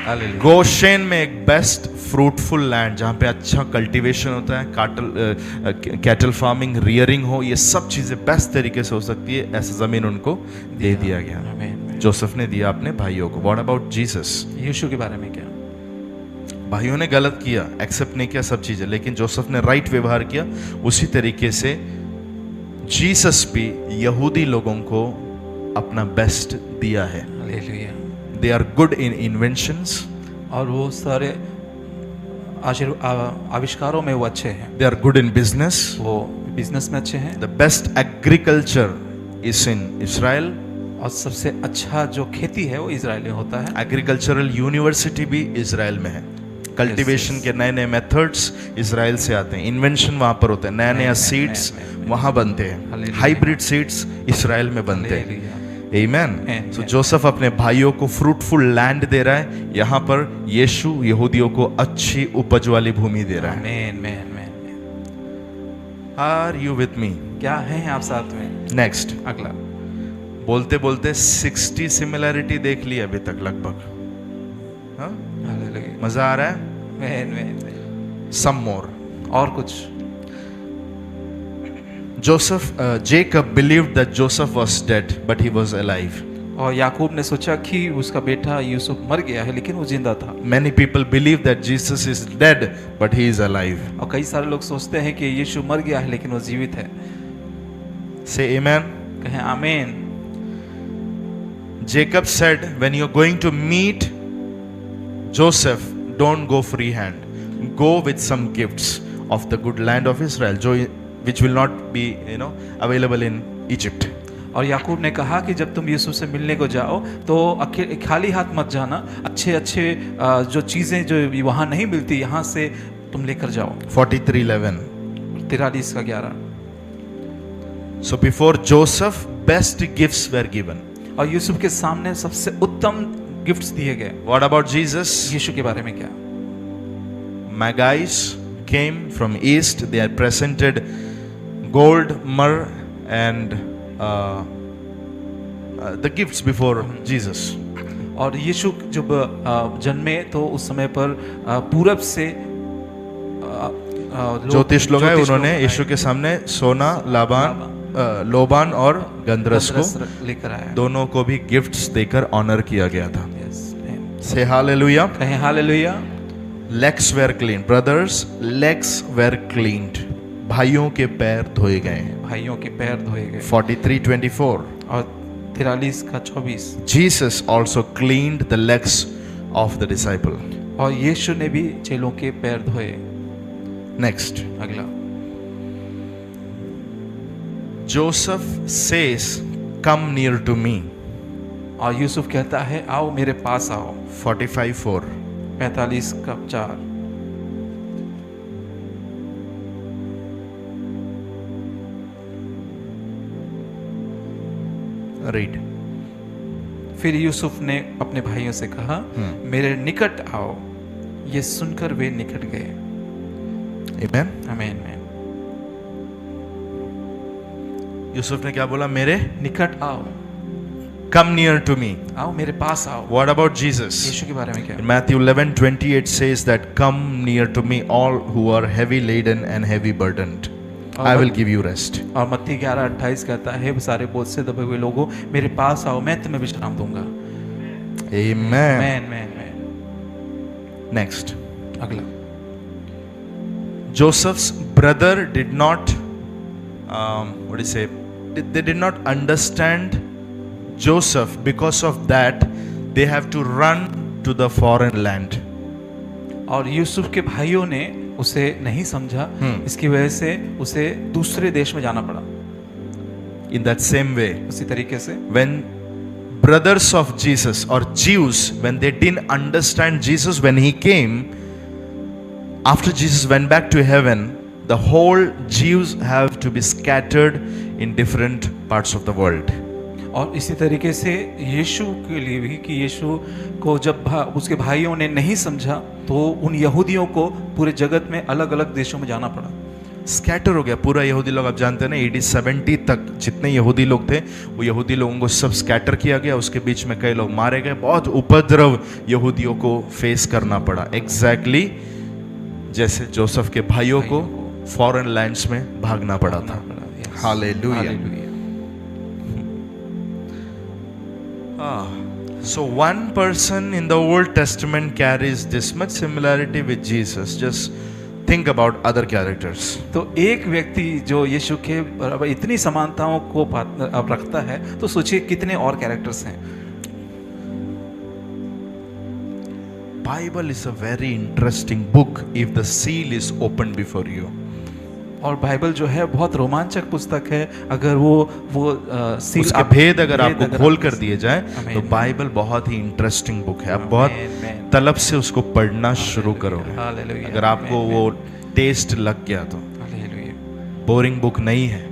हालेलुया। गोशेन में एक बेस्ट फ्रूटफुल लैंड जहाँ पे अच्छा कल्टीवेशन होता है, कैटल फार्मिंग, रियरिंग हो, ये सब चीज़ें बेस्ट तरीके से हो सकती है, ऐसा ज़मीन उनको दे दिया गया। आमीन। जोसेफ ने दिया अपने भाइयों को। What about Jesus? यीशु के बारे में क्या? भाइयों ने गलत किया, एक्सेप्ट नहीं किया सब चीज़ें, लेकिन जोसेफ ने राइट व्यवहार किया। उसी तरीके से जीसस भी यहूदी लोगों को अपना बेस्ट दिया है। Hallelujah. They are good in inventions, और वो सारे आविष्कारों में वो अच्छे हैं, they are good in business, वो बिजनेस में अच्छे हैं, the best agriculture is in Israel. और सबसे अच्छा जो खेती है वो इजराइल में होता है। एग्रीकल्चरल यूनिवर्सिटी भी इजराइल में है। कल्टीवेशन के नए नए मेथड्स इजराइल से आते हैं, इन्वेंशन वहां पर होते हैं, नया नया सीड्स वहां बनते हैं, हालेलुया। हाइब्रिड सीड्स इजराइल में बनते हैं। हालेलुया। आमेन। Amen. सो जोसेफ अपने भाइयों को फ्रूटफुल लैंड दे रहा है, यहाँ पर यीशु यहूदियों को अच्छी उपज वाली भूमि दे रहा है। आमीन, आमीन, आमीन। Are you with me? क्या हैं आप साथ में? नेक्स्ट, अगला। बोलते बोलते 60 सिमिलैरिटी देख ली अभी तक लगभग। हाँ, हालेलुया। मजा आ रहा है? आमीन, आमीन, आमीन। सम मोर। और कुछ? Joseph, Jacob believed that Joseph was dead, but he was alive. और याकूब ने सोचा कि उसका बेटा यूसुफ मर गया है लेकिन वो जिंदा था। Many people believe that Jesus is dead, but he is alive. और कई सारे लोग सोचते हैं कि यीशु मर गया है लेकिन वो जीवित है। Say amen. कहें आमीन। Jacob said, when you're going to meet Joseph, don't go free hand. Go with some gifts of the good land of Israel, which will not be, available in Egypt. और याकूब ने कहा कि जब तुम यूसुफ से मिलने को जाओ तो खाली हाथ मत जाना, अच्छे अच्छे जो चीज़ें जो वहाँ नहीं मिलती यहाँ से तुम लेकर जाओ। 43:11. 43:11। So before Joseph, best gifts were given. और यूसुफ के सामने सबसे उत्तम गिफ्ट्स दिए गए। What about Jesus? यीशु के बारे में क्या? Magi's came from east. They are presented gold, myrrh, and the gifts before Jesus. और यीशु जब जन्मे तो उस समय पर पूरब से ज्योतिष लोग आए, उन्होंने यीशु के सामने सोना, लोबान और गंधरस को लेकर आया। दोनों को भी गिफ्ट्स देकर ऑनर किया गया था। Yes, amen. Say hallelujah. कहें hallelujah. Legs were cleaned. Brothers, legs were cleaned. भाइयों के पैर धोए गए। भाइयों के पैर धोए गए। 43:24. और 43:24। Jesus also cleaned the legs of the disciple. और यीशु ने भी चेलों के पैर धोए। Next, अगला। Joseph says, "Come near to me." और यूसुफ कहता है आओ मेरे पास आओ। 45:4. 45:4। Read. फिर यूसुफ ने अपने भाइयों से कहा मेरे निकट आओ। ये सुनकर वे निकट गए। Amen. आमीन, आमीन। यूसुफ ने क्या बोला? मेरे निकट आओ, come near to me. आओ मेरे पास आओ। What about Jesus? यीशु के बारे में क्या? In Matthew 11:28 says that, "Come near to me, all who are heavy laden and heavy burdened. I will give you rest." और मत्ती 11:28 कहता है सारे बोझ से दबे हुए लोगों मेरे पास आओ, मैं तुम्हें विश्राम दूंगा। Amen. Man man man. Next, अगला। Joseph's brother did not, what do you say? They did not understand Joseph. Because of that, they have to run to the foreign land. और यूसुफ के भाइयों ने उसे नहीं समझा, इसकी वजह से उसे दूसरे देश में जाना पड़ा। In that same way, उसी तरीके से when brothers of Jesus or Jews, when they didn't understand Jesus when he came, after Jesus went back to heaven, the whole Jews have to be scattered in different parts of the world. और इसी तरीके से यीशु के लिए भी कि यीशु को जब उसके भाइयों ने नहीं समझा तो उन यहूदियों को पूरे जगत में अलग अलग देशों में जाना पड़ा। स्कैटर हो गया पूरा यहूदी लोग। आप जानते हैं ना, AD 70 तक जितने यहूदी लोग थे वो यहूदी लोगों को सब स्कैटर किया गया। उसके बीच में कई लोग मारे गए। बहुत उपद्रव यहूदियों को फेस करना पड़ा, एग्जैक्टली जैसे जोसेफ के भाइयों को फॉरेन लैंड्स में भागना पड़ा था। Hallelujah. So one person in the Old Testament carries this much similarity with Jesus. Just think about other characters. तो एक व्यक्ति जो यीशु के बराबर इतनी समानताओं को अब रखता है, तो सोचिए कितने और कैरेक्टर्स हैं। Bible is a very interesting book if the seal is opened before you. और बाइबल जो है बहुत रोमांचक पुस्तक है अगर वो सील उसके भेद अगर आपको खोल कर दिए जाए तो आमीन। बाइबल बहुत ही इंटरेस्टिंग बुक है। आप बहुत तलब से उसको पढ़ना शुरू करोगे। हालेलुया। अगर आपको वो टेस्ट लग गया तो हालेलुया। बोरिंग बुक नहीं है।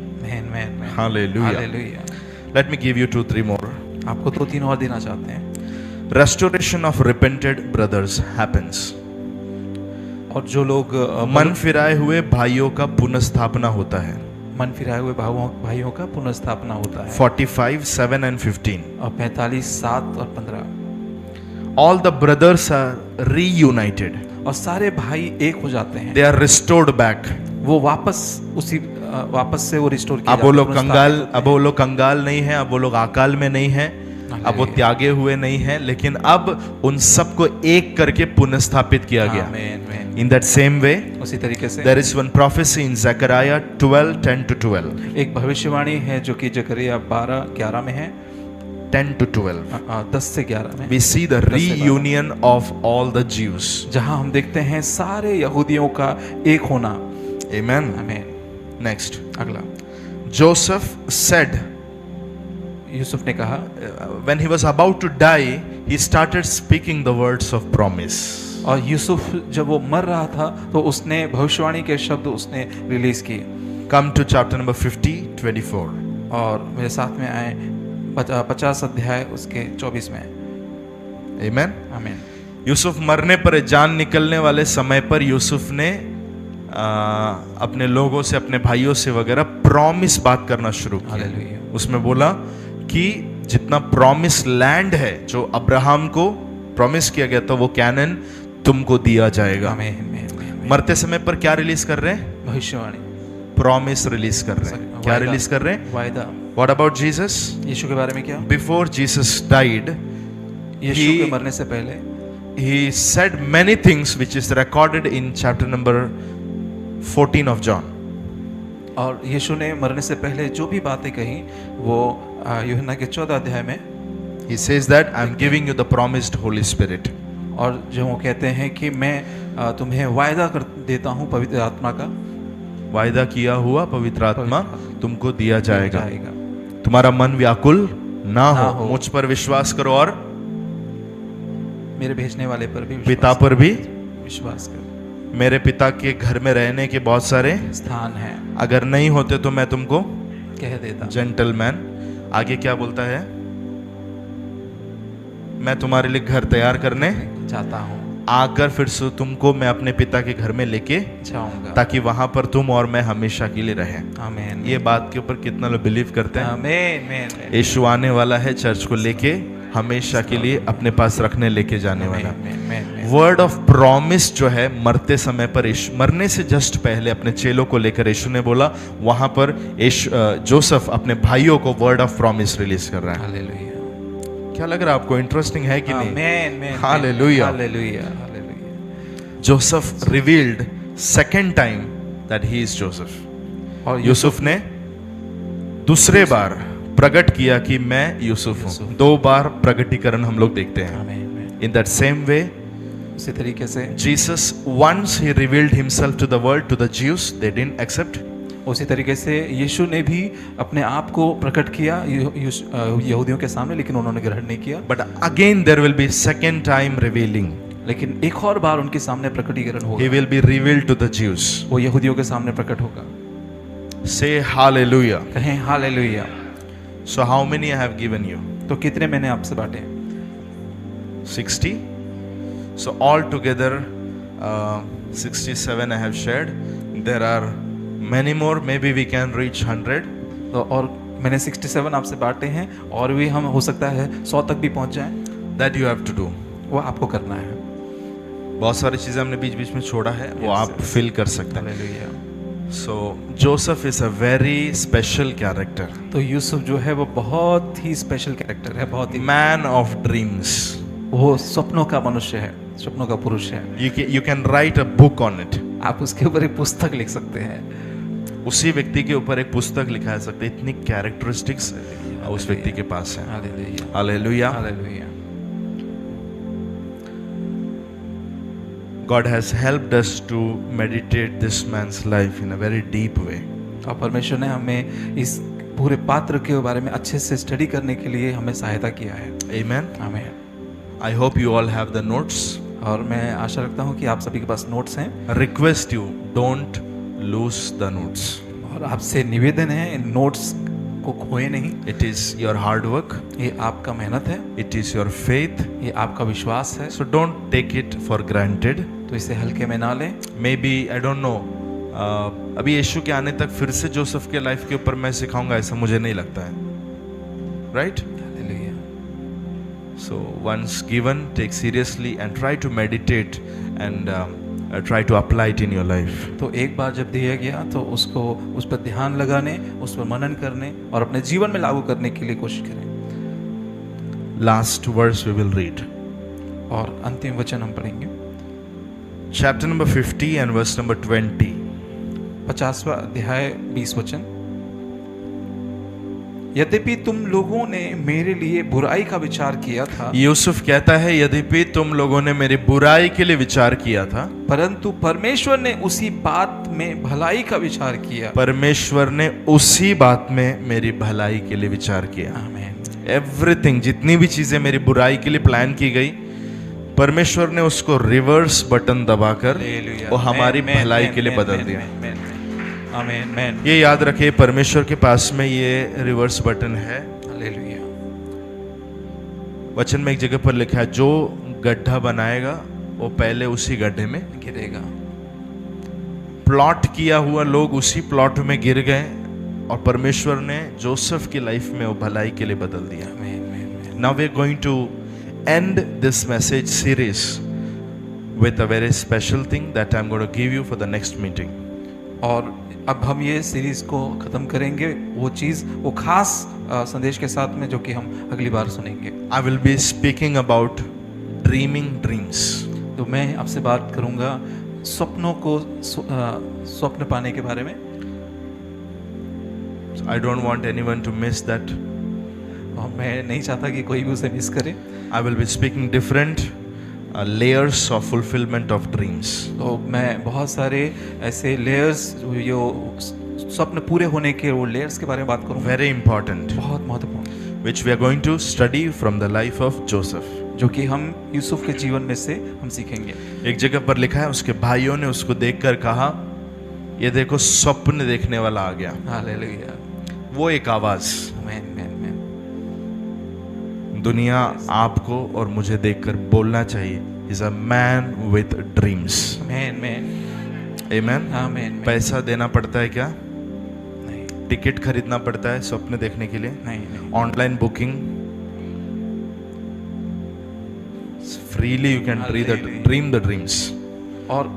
Hallelujah. Hallelujah. Let me give you 2-3 मोर। आपको 2-3 और देना चाहते हैं। Restoration of repented brothers happens. और जो लोग मन फिराए हुए भाइयों का पुनर्स्थापना होता है। मन फिराए हुए भाइयों का पुनर्स्थापना होता है। 45:7 and 15 और 45:7 और 15। All the brothers are reunited. और सारे भाई एक हो जाते हैं। They are restored back. वो वापस से वो रिस्टोर किया अब वो लोग कंगाल नहीं है, अब वो लोग अकाल में नहीं है, अब वो त्यागे हुए नहीं है, लेकिन अब उन सबको एक करके पुनर्स्थापित किया गया। In that same way, उसी तरीके से there is one prophecy in Zechariah 12:10-12. एक भविष्यवाणी है जो कि जकरिया 12:11 में है। 10-12. 10 से 11 में We see the reunion of all the Jews. जहां हम देखते हैं सारे यहूदियों का एक होना। Amen. आमीन। Next. अगला, Joseph said, यूसुफ ने कहा, when he was about to die, he started speaking the words of promise. और यूसुफ जब वो मर रहा था तो उसने भविष्यवाणी के शब्द उसने रिलीज किए। Come to chapter number 50:24. और मेरे साथ में आए 50 अध्याय उसके 24 में। Amen. आमीन। यूसुफ मरने पर, जान निकलने वाले समय पर यूसुफ ने अपने लोगों से, अपने भाइयों से वगैरह प्रॉमिस बात करना शुरू किया। हालेलुया। उसमें बोला कि जितना प्रॉमिस लैंड है जो अब्राहम को प्रॉमिस किया गया था वो कैनन तुमको दिया जाएगा। आमीन। मरते समय पर क्या रिलीज कर रहे हैं? भविष्यवाणी, प्रॉमिस रिलीज कर रहे हैं। क्या रिलीज कर रहे हैं? वायदा। What about Jesus? यीशु के बारे में क्या? बिफोर जीसस डाइड, यीशु के मरने से पहले he said many things which is recorded in chapter number 14 of John. और यीशु ने मरने से पहले जो भी बातें कही वो यूहन्ना के 14 अध्याय में He says that I'm giving you the promised Holy Spirit. और जो वो कहते हैं कि मैं तुम्हें वायदा कर देता हूँ पवित्र आत्मा का। वायदा किया हुआ पवित्र आत्मा तुमको दिया जाएगा। तुम्हारा मन व्याकुल ना हो, मुझ पर विश्वास करो और मेरे भेजने वाले पर भी पिता पर भी विश्वास करो। मेरे पिता के घर में रहने के बहुत सारे स्थान हैं, अगर नहीं होते तो मैं तुमको कह देता। जेंटलमैन आगे क्या बोलता है? मैं तुम्हारे लिए घर तैयार करने चाहता हूँ, आकर फिर से तुमको मैं अपने पिता के घर में लेके जाऊंगा ताकि वहां पर तुम और मैं हमेशा के लिए रहें। आमीन। ये बात के ऊपर कितना लोग बिलीव करते हैं? आमीन। यीशु आने वाला है, चर्च को लेके हमेशा के लिए अपने पास रखने लेके जाने वाला। वर्ड ऑफ प्रॉमिस जो है मरते समय पर, मरने से जस्ट पहले अपने चेलों को लेकर यीशु ने बोला, वहां पर जोसेफ अपने भाइयों को वर्ड ऑफ प्रॉमिस रिलीज कर रहा है। हालेलुया। क्या लग रहा है आपको? इंटरेस्टिंग है कि नहीं? आमीन। Hallelujah. Hallelujah. Joseph revealed second time that he is Joseph. और यूसुफ ने दूसरे बार प्रकट किया कि मैं यूसुफ हूं। 2 बार प्रकटीकरण हम लोग देखते हैं। इन दैट सेम वे, उसी तरीके से Jesus once he revealed himself to the world, to the Jews, they didn't accept. उसी तरीके से यीशु ने भी अपने आप को प्रकट किया यहूदियों के सामने, लेकिन उन्होंने ग्रहण नहीं किया। But again there will be second time revealing, लेकिन एक और बार उनके सामने प्रकटीकरण होगा। He will be revealed to the Jews, वो यहूदियों के सामने प्रकट होगा। Say hallelujah. कहें hallelujah. So how many I have given you? तो कितने मैंने आपसे बांटे? 60. So all together 67 I have shared. There are many more. Maybe we can reach 100. तो और मैंने 67 आपसे बांटे हैं, और भी हम हो सकता है 100 तक भी पहुंच जाएं। That you have to do. वो आपको करना है। बहुत सारी चीजें हमने बीच बीच में छोड़ा है, वो Yes, आप yes. फिल कर सकते हैं। Hallelujah. So Joseph is a very special character. तो यूसुफ जो है वो बहुत ही स्पेशल कैरेक्टर है, बहुत ही Man of dreams. वो सपनों का मनुष्य है, सपनों का पुरुष है। You can write a book on it. आप उसके ऊपर एक पुस्तक लिख सकते हैं। उसी व्यक्ति के ऊपर एक पुस्तक लिखा जा सकता है, इतनी कैरेक्टरिस्टिक्स उस व्यक्ति के पास है। Hallelujah. Hallelujah. Hallelujah. God has helped us to meditate this man's life in a very deep way. और परमेश्वर ने हमें इस पूरे पात्र के बारे में अच्छे से स्टडी करने के लिए हमें सहायता किया है। Amen. आमीन। I hope you all have the notes. और मैं आशा रखता हूँ कि आप सभी के पास नोट्स हैं, Request you, don't lose the notes. और आपसे निवेदन है इन नोट्स को खोए नहीं। It is your hard work. ये आपका मेहनत है, It is your faith. ये आपका विश्वास है, So don't take it for granted. तो इसे हल्के में ना लें। Maybe I don't know. अभी यीशु के आने तक फिर से जोसेफ के लाइफ के ऊपर मैं सिखाऊंगा ऐसा मुझे नहीं लगता है। Right? Hallelujah. So once given, take seriously and try to meditate and try to apply it in your life. तो एक बार जब दिया गया तो उसको उस पर ध्यान लगाने, उस पर मनन करने और अपने जीवन में लागू करने के लिए कोशिश करें। Last verse we will read. और अंतिम वचन हम पढ़ेंगे, Chapter number 50 and verse number 20. 50वां अध्याय 20 वचन। यद्यपि तुम लोगों ने मेरे लिए बुराई का विचार किया था, यूसुफ कहता है यद्यपि तुम लोगों ने मेरी बुराई के लिए विचार किया था, परंतु परमेश्वर ने उसी बात में भलाई का विचार किया। परमेश्वर ने उसी बात में मेरी भलाई के लिए विचार किया। आमीन। एवरीथिंग, जितनी भी चीजें मेरी बुराई के लिए प्लान की गई, परमेश्वर ने उसको रिवर्स बटन दबाकर हालेलुया। वो हमारी मैन, मैन, भलाई मैन, के लिए मैन, बदल मैन, दिया। Man, man, man. आमीन, मैन। ये याद रखिए, परमेश्वर के पास में ये रिवर्स बटन है। हालेलुया। वचन में एक जगह पर लिखा है, जो गड्ढा बनाएगा वो पहले उसी गड्ढे में गिरेगा। प्लॉट किया हुआ लोग उसी प्लॉट में गिर गए, और परमेश्वर ने जोसेफ की लाइफ में वो भलाई के लिए बदल दिया। आमीन, man, man. Now we are going to end this message series with a very special thing that I'm going to give you for the next meeting. और अब हम ये सीरीज को खत्म करेंगे, वो चीज, वो खास संदेश के साथ में जो कि हम अगली बार सुनेंगे। I will be speaking about dreaming dreams. तो मैं आपसे बात करूंगा सपनों को, स्वप्न पाने के बारे में। So I don't want anyone to miss that. और मैं नहीं चाहता कि कोई भी उसे मिस करे। I will be speaking different layers of fulfillment of dreams. तो मैं बहुत सारे ऐसे लेयर्स, जो स्वप्न पूरे होने के वो लेयर्स के बारे में बात करूंगा, Very important, बहुत महत्वपूर्ण, which we are going to study from the life of Joseph. जो कि हम यूसुफ के जीवन में से हम सीखेंगे। एक जगह पर लिखा है, उसके भाइयों ने उसको देखकर कहा, ये देखो स्वप्न देखने वाला आ गया। हालेलुया। वो एक आवाज, आमीन, मैन, मैन। दुनिया आपको और मुझे देखकर बोलना चाहिए, is a man with dreams. आमीन, मैन। आमीन। आमीन, मैन। पैसा देना पड़ता है क्या? नहीं, टिकट खरीदना पड़ता है स्वप्न देखने के लिए? नहीं, नहीं। Online booking, freely you can dream the dreams. और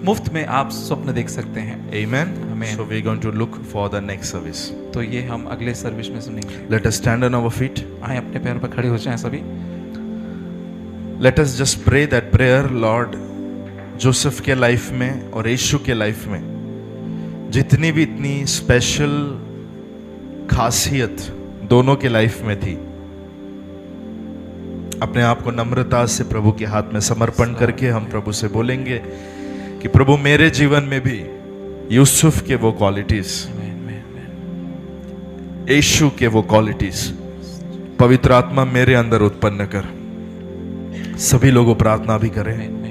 मुफ्त में आप स्वप्न देख सकते हैं। Amen. Amen. So we're going to look for the next service. तो ये हम अगले सर्विस में सुनेंगे। Let us stand on our feet. आए अपने पैर पर खड़े हो जाएं सभी। Let us just pray that prayer, Lord. Joseph के लाइफ में और यीशु के लाइफ में जितनी भी इतनी स्पेशल खासियत दोनों के लाइफ में थी, अपने आप को नम्रता से प्रभु के हाथ में समर्पण करके हम प्रभु से बोलेंगे कि प्रभु मेरे जीवन में भी यूसुफ के वो क्वालिटीज, यीशु के वो क्वालिटीज पवित्र आत्मा मेरे अंदर उत्पन्न कर। सभी लोगों प्रार्थना भी करें।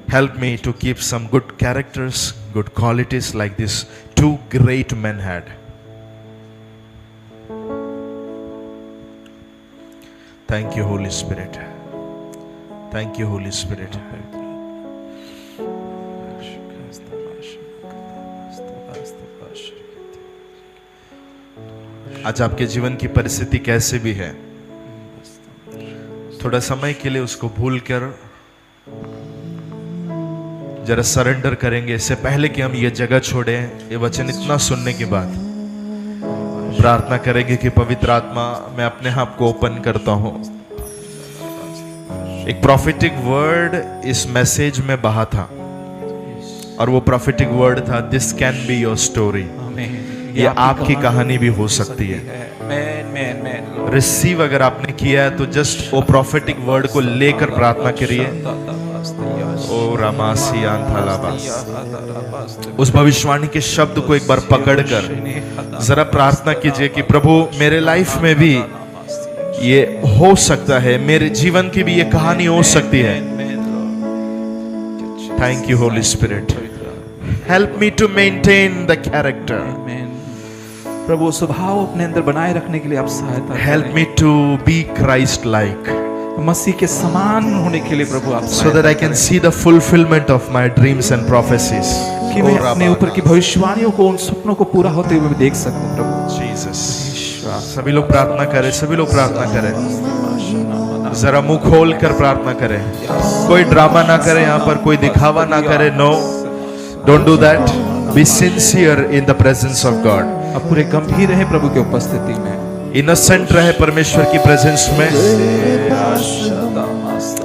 Help me to keep some good characters, good qualities like this two great men had. Thank you holy spirit, thank you holy spirit. आज आपके जीवन की परिस्थिति कैसे भी है, थोड़ा समय के लिए उसको भूलकर जरा सरेंडर करेंगे। इससे पहले कि हम ये जगह छोड़ें, ये वचन इतना सुनने के बाद प्रार्थना करेंगे कि पवित्र आत्मा, मैं अपने आप को ओपन करता हूं। एक प्रॉफिटिक वर्ड इस मैसेज में बहा था, और वो प्रॉफिटिक वर्ड था, this can be your story. ये आपकी कहानी भी हो सकती है। रिसीव अगर आपने किया है तो जस्ट वो प्रॉफिटिक वर्ड को लेकर प्रार्थना करिए। ओ रामासी आंथालाबास, उस भविष्यवाणी के शब्द को एक बार पकड़कर जरा प्रार्थना कीजिए कि प्रभु मेरे लाइफ में भी ये हो सकता है, मेरे जीवन की भी ये कहानी हो सकती है। Thank you holy spirit, help me to maintain the character. प्रभु स्वभाव अपने अंदर बनाए रखने के लिए आप सहायता, help me to be Christ like, मसीह के समान होने के लिए प्रभु आप, so that I can see the fulfillment of my dreams and prophecies, कि मैं अपने ऊपर की भविष्यवाणियों को, उन सपनों को पूरा होते हुए देख सकूं प्रभु। जीसस, सभी लोग प्रार्थना करें, सभी लोग प्रार्थना करें, जरा मुंह खोल कर प्रार्थना करें। कोई ड्रामा ना करें, यहाँ पर कोई दिखावा ना करे। No, don't do that, be sincere in the presence of God. अब पूरे गंभीर रहे प्रभु की उपस्थिति में, इनोसेंट रहे परमेश्वर की प्रेजेंस में।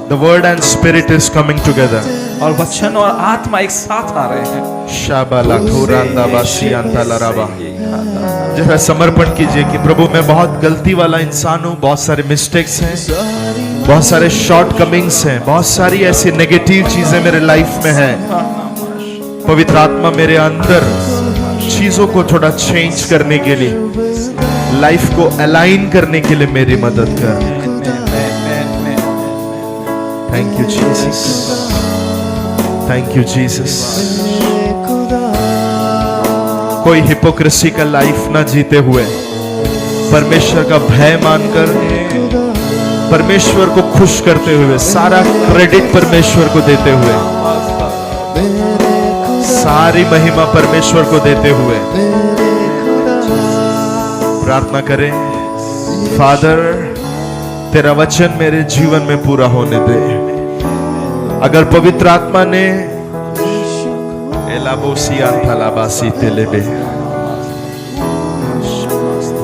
The word and spirit is coming together, और वचन और आत्मा एक साथ आ रहे हैं। शाबाला खुरांदा बासी अंतलराबा। जरा समर्पण कीजिए कि प्रभु मैं बहुत गलती वाला इंसान हूँ, बहुत सारे मिस्टेक्स हैं, बहुत सारे शॉर्ट कमिंग्स हैं, बहुत सारी ऐसी नेगेटिव चीजें मेरे लाइफ में हैं। पवित्र आत्मा मेरे अंदर चीजों को थोड़ा चेंज करने के लिए, लाइफ को अलाइन करने के लिए मेरी मदद कर। Thank you Jesus, thank you Jesus. कोई हिपोक्रेसी का लाइफ ना जीते हुए, परमेश्वर का भय मानकर, परमेश्वर को खुश करते हुए, सारा क्रेडिट परमेश्वर को देते हुए, सारी महिमा परमेश्वर को देते हुए प्रार्थना करें। फादर, तेरा वचन मेरे जीवन में पूरा होने दे। अगर पवित्र आत्मा ने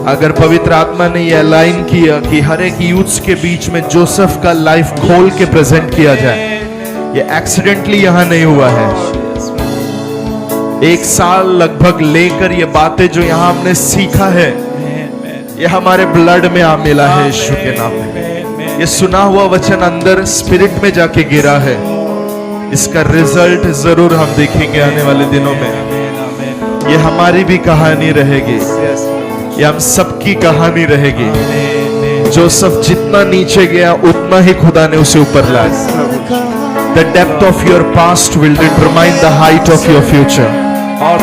अगर पवित्र आत्मा ने यह अलाइन किया कि हर एक यूथ्स के बीच में जोसेफ का लाइफ खोल के प्रेजेंट किया जाए, ये एक्सीडेंटली यहां नहीं हुआ है। 1 साल लगभग लेकर ये बातें जो यहां हमने सीखा है, ये हमारे ब्लड में आ मिला है यीशु के नाम में। ये सुना हुआ वचन अंदर स्पिरिट में जाके गिरा है। इसका रिजल्ट जरूर हम देखेंगे आने वाले दिनों में। ये हमारी भी कहानी रहेगी, ये हम सबकी कहानी रहेगी। जोसेफ जितना नीचे गया उतना ही खुदा ने उसे ऊपर लाया। The depth of your past will determine the height of your future. और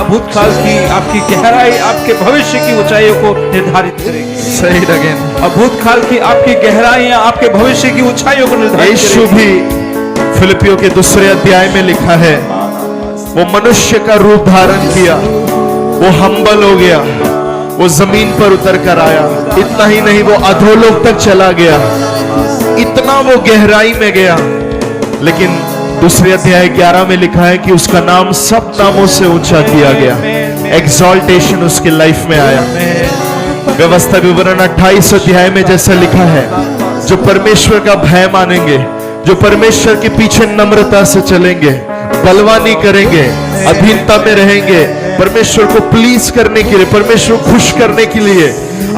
भूतकाल की आपकी गहराई आपके भविष्य की ऊंचाइयों को निर्धारित करेगी। सही लगे। और भूतकाल की आपकी गहराइयां आपके भविष्य की ऊंचाइयों को निर्धारित करेगी। यीशु भी फिलिपियों के 2 अध्याय में लिखा है, वो मनुष्य का रूप धारण किया, वो हम्बल हो गया, वो जमीन पर उतर कर आया। इतना ही नहीं, वो अधोलोक तक चला गया, इतना वो गहराई में गया। लेकिन 2 अध्याय 11 में लिखा है कि उसका नाम सब नामों से ऊंचा किया गया। एक्सॉल्टेशन उसके लाइफ में आया। व्यवस्था विवरण 28 अध्याय में जैसा लिखा है, जो परमेश्वर का भय मानेंगे, जो परमेश्वर के पीछे नम्रता से चलेंगे, बलवानी करेंगे, अधीनता में रहेंगे, परमेश्वर को प्लीज करने के लिए, परमेश्वर को खुश करने के लिए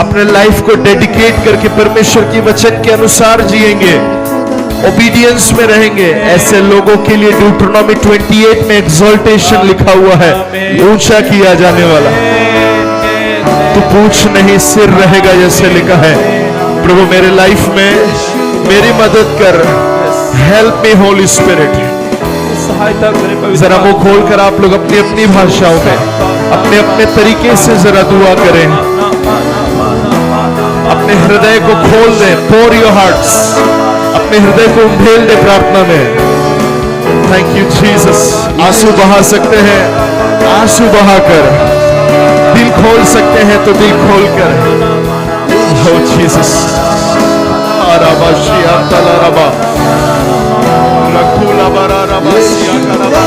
अपने लाइफ को डेडिकेट करके परमेश्वर के वचन के अनुसार जिएंगे, ओबीडियंस में रहेंगे, ऐसे लोगों के लिए ड्यूटरनोमी 28 में एक्सॉल्टेशन लिखा हुआ है, ऊंचा किया जाने वाला। तू पूछ नहीं सिर रहेगा जैसे लिखा है। प्रभु मेरे लाइफ में मेरी मदद कर। Help me Holi spirit. सहायता करें। जरा मुंह खोल कर आप लोग अपनी अपनी भाषाओं में अपने अपने तरीके से जरा दुआ करें। अपने हृदय को खोल दे, pour your hearts, अपने हृदय को उंडेल दे प्रार्थना में। Thank you Jesus. आंसू बहा सकते हैं, आंसू बहाकर, दिल खोल सकते हैं तो दिल खोलकर। Oh Jesus. आराबा शिया तलाराबा रखूला बाराराबा सिया कलाबा।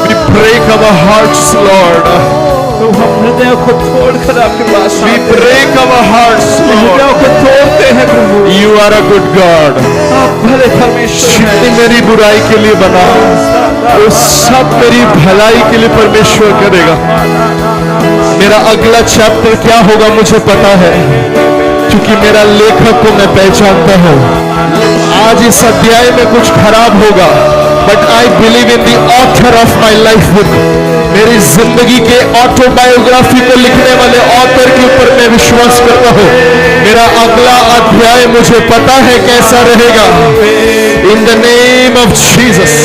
We break our hearts, Lord. तो हम हृदय को तोड़कर आपके पास We break our hearts, हृदय Lord. को तोड़ते हैं प्रभु। You are a good God. आप भले परमेश्वर जितनी हैं। मेरी बुराई के लिए बना वो सब मेरी भलाई के लिए परमेश्वर करेगा। मेरा अगला चैप्टर क्या होगा मुझे पता है, क्योंकि मेरा लेखक को मैं पहचानता हूँ। आज इस अध्याय में कुछ खराब होगा, but I believe in the author of my life book. मेरी जिंदगी के ऑटोबायोग्राफी को लिखने वाले ऑथर के ऊपर मैं विश्वास करता हूँ। मेरा अगला अध्याय मुझे पता है कैसा रहेगा। In the name of Jesus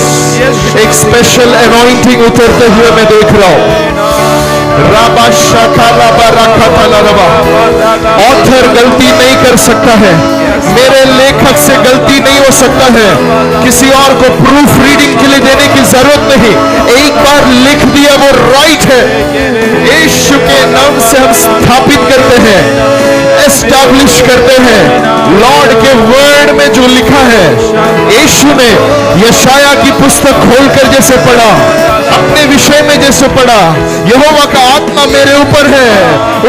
एक स्पेशल अनॉइंटिंग उतरते हुए मैं देख रहा हूँ। ऑथर गलती नहीं कर सकता है, मेरे लेखक से गलती नहीं हो सकता है। किसी और को प्रूफ रीडिंग के लिए देने की जरूरत नहीं, एक बार लिख दिया वो राइट है। यीशु के नाम से हम स्थापित करते हैं, एस्टैब्लिश करते हैं। लॉर्ड के वर्ड में जो लिखा है, यीशु ने यशाया की पुस्तक खोलकर जैसे पढ़ा, अपने विषय में जैसे पढ़ा, यहोवा का आत्मा मेरे ऊपर है,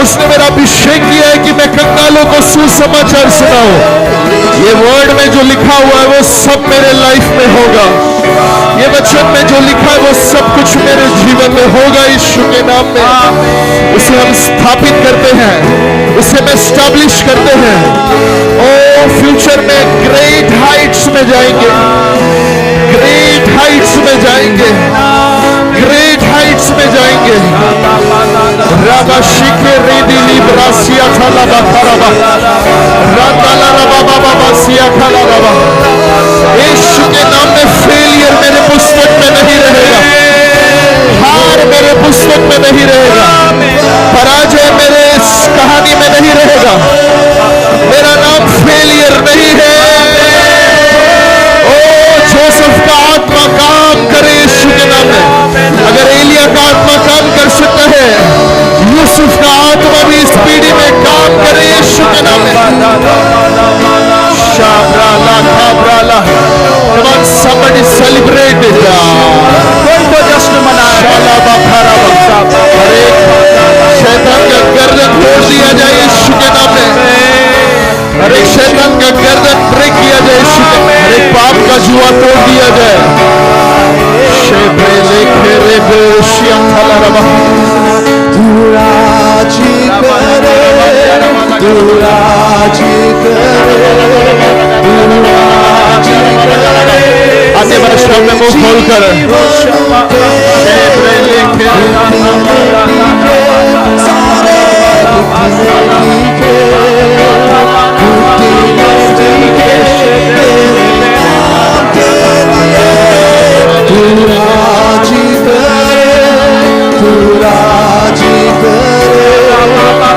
उसने मेरा अभिषेक किया है कि मैं कंगालों को सुसमाचार सुनाऊं। ये वर्ड में जो लिखा हुआ है वो सब मेरे लाइफ में होगा। ये वचन में जो लिखा है वो सब कुछ मेरे जीवन में होगा। यीशु के नाम में उसे हम स्थापित करते हैं, उसे हम एस्टैब्लिश करते हैं। ओ फ्यूचर में ग्रेट हाइट्स में जाएंगे, ग्रेट हाइट्स में जाएंगे, ग्रेट हाइट्स में जाएंगे। राबा शिके रेदिली ब्रासिया थाला बाखाराबा राताला रबा बाबा बासिया खाला रबा। यीशु के नाम में फेलियर मेरे पुस्तक में नहीं रहेगा, हार मेरे पुस्तक में नहीं रहेगा, पराजय मेरे इस कहानी में नहीं रहेगा। मेरा नाम फेलियर नहीं है। ओ जोसेफ का आत्मा काम करे यीशु के नाम में। अगर एलिया का आत्मा काम कर सकता है, यूसुफ का आत्मा भी इस पीढ़ी में काम करे यीशु के नाम में। शाब्राला खाब्राला, come on somebody celebrate it। कोई तो जश्न मनाए। शालाबा खाराबा, हर एक शैतान का गर्दन तोड़ दिया जाए यीशु के नाम में। हर एक शैतान का गर्दन ब्रेक किया जाए यीशु के नाम में। हर एक पाप का जुआ तोड़ दिया जाए। शेब्रे लेखे रे बेशिया थाला रबा। तू राजी करे, तू राजी करे, तू राजी करे। आते वर्ष में मुंह खोलकर शेब्रे लेखे सारे तू राजी करे, तू राजी करे,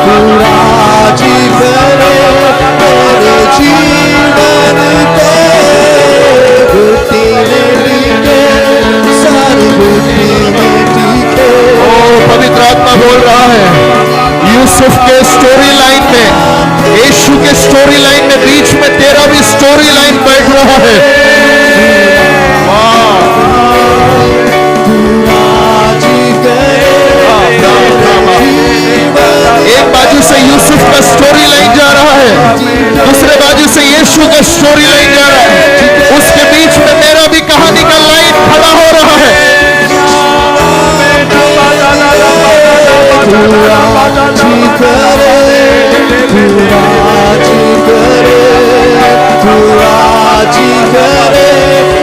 तू राजी करे। मेरे जीवन के घुटी में टीके, सारे घुटी में टीके। ओ पवित्र आत्मा बोल रहा है। यूसुफ के स्टोरी लाइन में, यीशु के स्टोरी लाइन में बीच में तेरा भी स्टोरी लाइन बैठ रहा है। एक बाजू से यूसुफ का स्टोरी लाइन जा रहा है, दूसरे बाजू से यीशु का स्टोरी लाइन जा रहा है, उसके बीच में मेरा भी कहानी का लाइन खड़ा हो रहा है। तू राजी करे, तू राजी करे, तू राजी करे।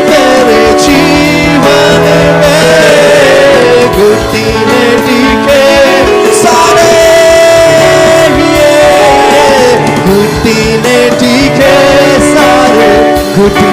मेरे जीवन में घुटी में टीके, सारे घुटी में टीके, सारे घुटी